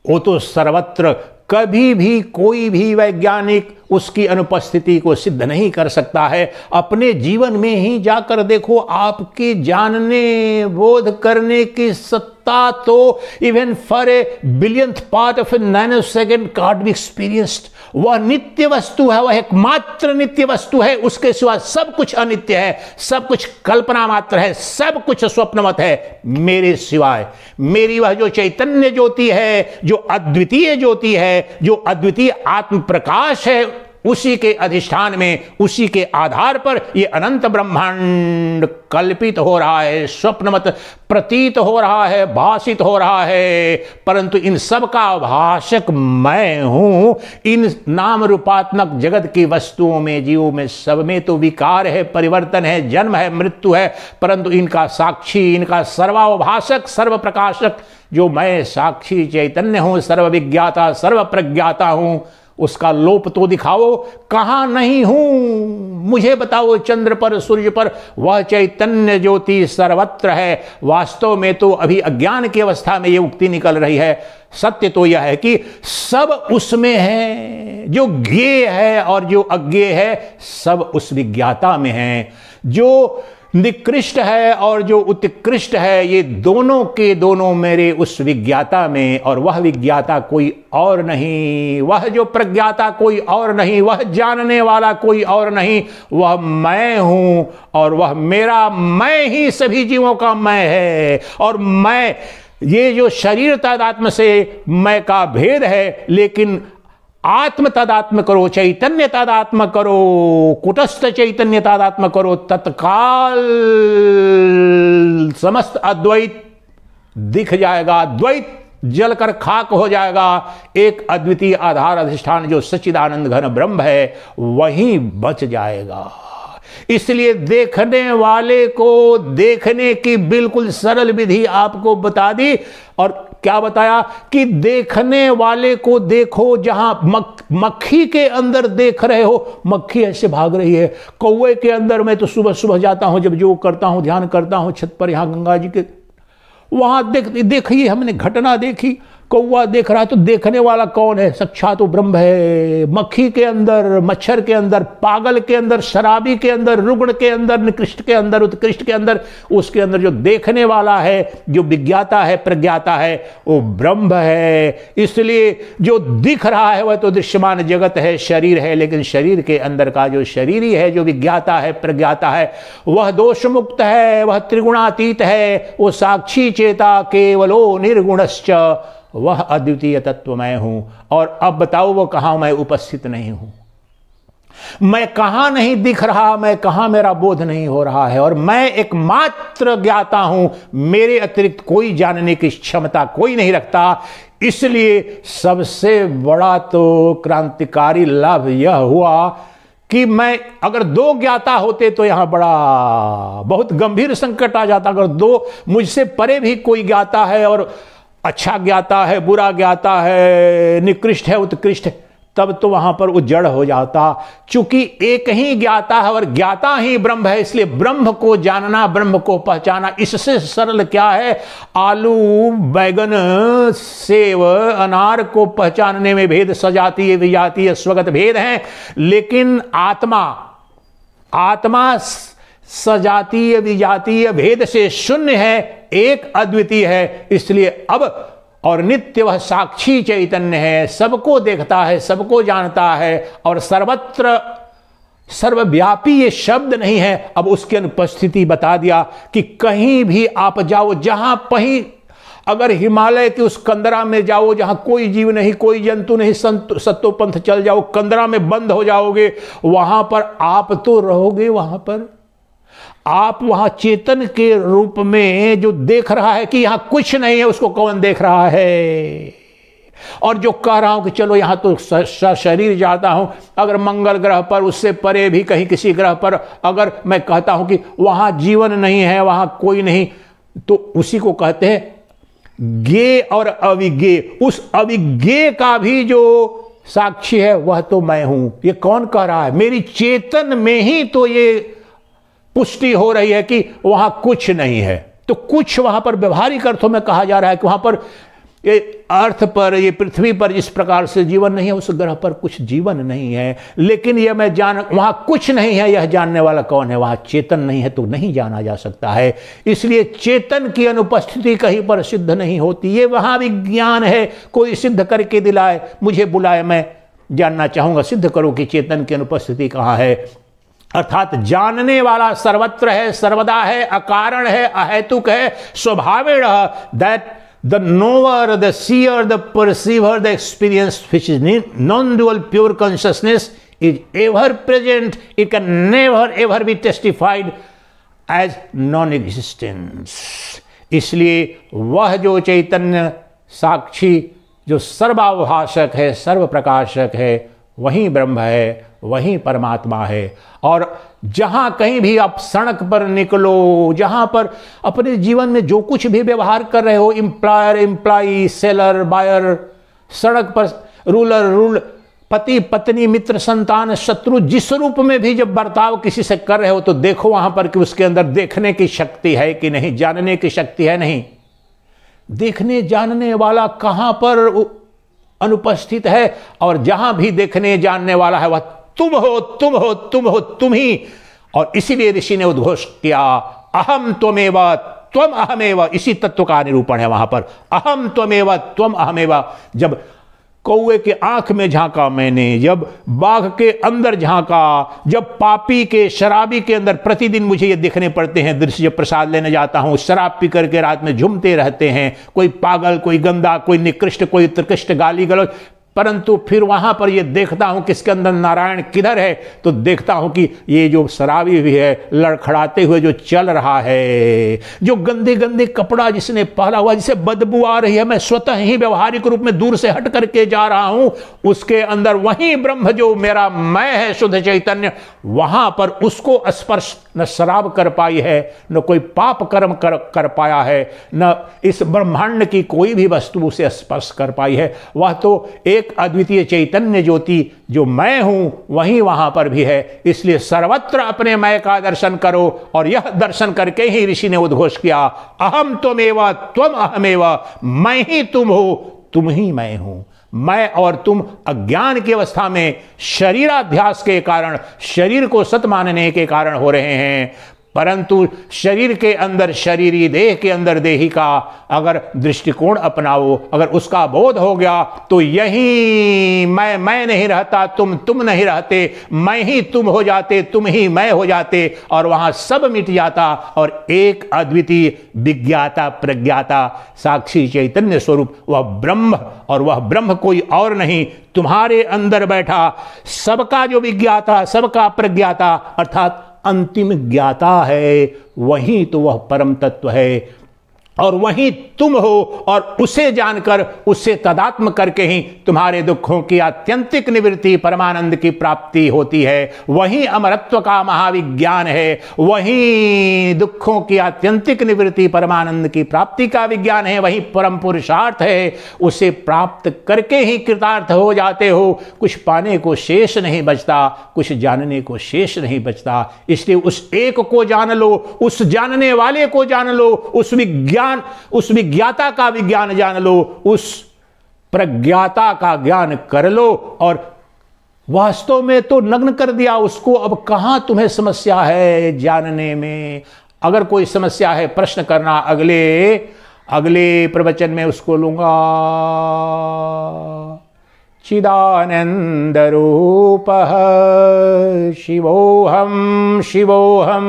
Speaker 1: वो तो सर्वत्र, कभी भी कोई भी वैज्ञानिक उसकी अनुपस्थिति को सिद्ध नहीं कर सकता है। अपने जीवन में ही जाकर देखो, आपके जानने, बोध करने की सत्ता तो even for a billionth part of A nano second can't be experienced. वह नित्य वस्तु है, वह एकमात्र नित्य वस्तु है। उसके सिवा सब कुछ अनित्य है, सब कुछ कल्पना मात्र है, सब कुछ स्वप्नवत है मेरे सिवाय। मेरी वह जो चैतन्य ज्योति है, जो अद्वितीय ज्योति है, जो अद्वितीय आत्म प्रकाश है, उसी के अधिष्ठान में, उसी के आधार पर ये अनंत ब्रह्मांड कल्पित हो रहा है, स्वप्नमत प्रतीत हो रहा है, भाषित हो रहा है। परंतु इन सब का भाषक मैं हूं। इन नाम रूपात्मक जगत की वस्तुओं में, जीवों में, सब में तो विकार है, परिवर्तन है, जन्म है, मृत्यु है, परंतु इनका साक्षी, इनका सर्वाभाषक, सर्व प्रकाशक जो मैं साक्षी चैतन्य हूं, सर्व विज्ञाता, सर्व प्रज्ञाता हूं, उसका लोप तो दिखाओ। कहां नहीं हूं मुझे बताओ? चंद्र पर, सूर्य पर वह चैतन्य ज्योति सर्वत्र है। वास्तव में तो अभी अज्ञान की अवस्था में यह उक्ति निकल रही है। सत्य तो यह है कि सब उसमें है। जो ज्ञेय है और जो अज्ञेय है, सब उस विज्ञाता में है। जो निकृष्ट है और जो उत्कृष्ट है, ये दोनों के दोनों मेरे उस विज्ञाता में। और वह विज्ञाता कोई और नहीं, वह जो प्रज्ञाता कोई और नहीं, वह जानने वाला कोई और नहीं, वह मैं हूं। और वह मेरा मैं ही सभी जीवों का मैं है। और मैं, ये जो शरीर तादात्म्य से मैं का भेद है, लेकिन आत्म तादात्म्य करो, चैतन्य तादात्म्य करो, कुटस्थ चैतन्य तादात्म्य करो, तत्काल समस्त अद्वैत दिख जाएगा। द्वैत जलकर खाक हो जाएगा। एक अद्वितीय आधार अधिष्ठान जो सच्चिदानंद घन ब्रह्म है, वहीं बच जाएगा। इसलिए देखने वाले को देखने की बिल्कुल सरल विधि आपको बता दी। और क्या बताया कि देखने वाले को देखो। जहां मक्खी के अंदर देख रहे हो, मक्खी ऐसे भाग रही है। कौवे के अंदर मैं तो सुबह सुबह जाता हूं, जब योग करता हूं, ध्यान करता हूं, छत पर, यहां गंगा जी के, वहां देखिए हमने घटना देखी कौवा देख रहा है तो देखने वाला कौन है? साक्षात वो ब्रह्म है। मक्खी के अंदर, मच्छर के अंदर, पागल के अंदर, शराबी के अंदर, रुग्ण के अंदर, निकृष्ट के अंदर, उत्कृष्ट के अंदर, उसके अंदर जो देखने वाला है, जो विज्ञाता है, प्रज्ञाता है, वो ब्रह्म है। इसलिए जो दिख रहा है वह तो दृश्यमान जगत है, शरीर है, लेकिन शरीर के अंदर का जो शरीरी है, जो विज्ञाता है, प्रज्ञाता है, वह दोष मुक्त है, वह त्रिगुणातीत है, वो साक्षी चेता केवलो निर्गुणश्च, वह अद्वितीय तत्व मैं हूं। और अब बताओ वो कहां मैं उपस्थित नहीं हूं? मैं कहां नहीं दिख रहा, मैं कहां मेरा बोध नहीं हो रहा है, और मैं एकमात्र ज्ञाता हूं। मेरे अतिरिक्त कोई जानने की क्षमता कोई नहीं रखता। इसलिए सबसे बड़ा तो क्रांतिकारी लाभ यह हुआ कि मैं, अगर दो ज्ञाता होते तो यहां बड़ा बहुत गंभीर संकट आ जाता। अगर दो मुझसे परे भी कोई ज्ञाता है, और अच्छा ज्ञाता है, बुरा ज्ञाता है, निकृष्ट है, उत्कृष्ट है, तब तो वहां पर उजड़ हो जाता। चूंकि एक ही ज्ञाता है और ज्ञाता ही ब्रह्म है, इसलिए ब्रह्म को जानना, ब्रह्म को पहचाना, इससे सरल क्या है? आलू, बैगन, सेव, अनार को पहचानने में भेद सजातीय विजातीय स्वगत भेद है, लेकिन आत्मा सजातीय विजातीय भेद से शून्य है, एक अद्वितीय है। इसलिए अब और नित्य वह साक्षी चैतन्य है, सबको देखता है, सबको जानता है, और सर्वत्र सर्वव्यापी ये शब्द नहीं है। अब उसकी अनुपस्थिति बता दिया कि कहीं भी आप जाओ, जहां कहीं अगर हिमालय की उस कंदरा में जाओ जहां कोई जीव नहीं, कोई जंतु नहीं, सत्तोपंथ चल जाओ, कंदरा में बंद हो जाओगे, वहां पर आप तो रहोगे। वहां पर आप वहां चेतन के रूप में जो देख रहा है कि यहां कुछ नहीं है, उसको कौन देख रहा है? और जो कह रहा हूं कि चलो यहां तो शरीर जाता हूं, अगर मंगल ग्रह पर, उससे परे भी कहीं किसी ग्रह पर अगर मैं कहता हूं कि वहां जीवन नहीं है, वहां कोई नहीं, तो उसी को कहते हैं ज्ञेय और अविज्ञेय। उस अविज्ञेय का भी जो साक्षी है वह तो मैं हूं। ये कौन कह रहा है? मेरी चेतन में ही तो ये पुष्टि हो रही है कि वहां कुछ नहीं है। तो कुछ वहां पर व्यवहारिक अर्थों में कहा जा रहा है कि वहां पर ये अर्थ पर, ये पृथ्वी पर जिस प्रकार से जीवन नहीं है, उस ग्रह पर कुछ जीवन नहीं है। लेकिन यह मैं जान, वहां कुछ नहीं है, यह जानने वाला कौन है? वहां चेतन नहीं है तो नहीं जाना जा सकता है। इसलिए चेतन की अनुपस्थिति कहीं पर सिद्ध नहीं होती। ये वहां विज्ञान है, कोई सिद्ध करके दिलाए, मुझे बुलाए, मैं जानना चाहूंगा, सिद्ध करो कि चेतन की अनुपस्थिति कहां है। अर्थात जानने वाला सर्वत्र है, सर्वदा है, अकारण है, अहेतुक है, स्वभावेण, that the knower, the seer, the perceiver, the experience which is non dual pure consciousness is ever present, it can never ever be testified as non existence. इसलिए वह जो चैतन्य साक्षी, जो सर्वाभाषक है, सर्व प्रकाशक है, वही ब्रह्म है, वही परमात्मा है। और जहां कहीं भी आप सड़क पर निकलो, जहां पर अपने जीवन में जो कुछ भी व्यवहार कर रहे हो, एम्प्लॉयर, एम्प्लॉई, सेलर, बायर, सड़क पर रूल, पति, पत्नी, मित्र, संतान, शत्रु, जिस रूप में भी जब बर्ताव किसी से कर रहे हो, तो देखो वहां पर कि उसके अंदर देखने की शक्ति है कि नहीं, जानने की शक्ति है नहीं। देखने जानने वाला कहां पर अनुपस्थित है? और जहां भी देखने जानने वाला है वह तुम हो, तुम हो, तुम हो, तुम ही। और इसीलिए ऋषि ने उद्घोष किया, अहम त्वमेव त्वम अहमेव। इसी तत्व का निरूपण है वहां पर, अहम त्वमेव त्वम अहमेव। जब कौवे के आंख में झांका मैंने, जब बाघ के अंदर झांका, जब पापी के, शराबी के अंदर, प्रतिदिन मुझे ये दिखने पड़ते हैं दृश्य। जब प्रसाद लेने जाता हूं, शराब पी करके रात में झूमते रहते हैं, कोई पागल, कोई गंदा, कोई निकृष्ट, कोई उत्कृष्ट, गाली गलौज, परंतु फिर वहां पर ये देखता हूं किसके अंदर नारायण किधर है, तो देखता हूं कि ये जो शराबी भी है, लड़खड़ाते हुए जो चल रहा है, जो गंदे गंदे कपड़ा जिसने पहना हुआ, जिसे बदबू आ रही है, मैं स्वतः ही व्यवहारिक रूप में दूर से हट करके जा रहा हूं, उसके अंदर वही ब्रह्म जो मेरा मैं है, शुद्ध चैतन्य, वहां पर उसको स्पर्श न शराब कर पाई है, न कोई पाप कर्म कर पाया है, न इस ब्रह्मांड की कोई भी वस्तु उसे स्पर्श कर पाई है। वह तो एक अद्वितीय चैतन्य ज्योति जो मैं हूं वही वहां पर भी है। इसलिए सर्वत्र अपने मैं का दर्शन करो। और यह दर्शन करके ही ऋषि ने उद्घोष किया, अहम त्वमेव त्वम अहमेव, मैं ही तुम हो, तुम ही मैं हूं। मैं और तुम अज्ञान की अवस्था में शरीराध्यास के कारण, शरीर को सत मानने के कारण हो रहे हैं, परंतु शरीर के अंदर शरीरी, देह के अंदर देही का अगर दृष्टिकोण अपनाओ, अगर उसका बोध हो गया तो यही मैं नहीं रहता, तुम नहीं रहते, मैं ही तुम हो जाते, तुम ही मैं हो जाते, और वहां सब मिट जाता और एक अद्वितीय विज्ञाता प्रज्ञाता साक्षी चैतन्य स्वरूप वह ब्रह्म, और वह ब्रह्म कोई और नहीं, तुम्हारे अंदर बैठा सबका जो विज्ञाता, सबका प्रज्ञाता अर्थात अंतिम ज्ञाता है, वही तो वह परम तत्व है, और वही तुम हो, और उसे जानकर, उससे तदात्म करके ही तुम्हारे दुखों की आत्यंतिक निवृत्ति, परमानंद की प्राप्ति होती है। वही अमरत्व का महाविज्ञान है, वही दुखों की आत्यंतिक निवृत्ति, परमानंद की प्राप्ति का विज्ञान है, वही परम पुरुषार्थ है। उसे प्राप्त करके ही कृतार्थ हो जाते हो। कुछ पाने को शेष नहीं बचता, कुछ जानने को शेष नहीं बचता। इसलिए उस एक को जान लो, उस जानने वाले को जान लो, उस विज्ञाता का विज्ञान जान लो, उस प्रज्ञाता का ज्ञान कर लो, और वास्तव में तो नग्न कर दिया उसको। अब कहां तुम्हें समस्या है जानने में? अगर कोई समस्या है प्रश्न करना, अगले प्रवचन में उसको लूंगा। चिदानंद रूपः शिवोहम शिवोहम,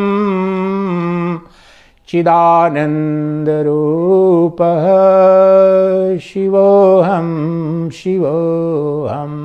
Speaker 1: चिदानंद रूपः शिवोहम शिवोहम।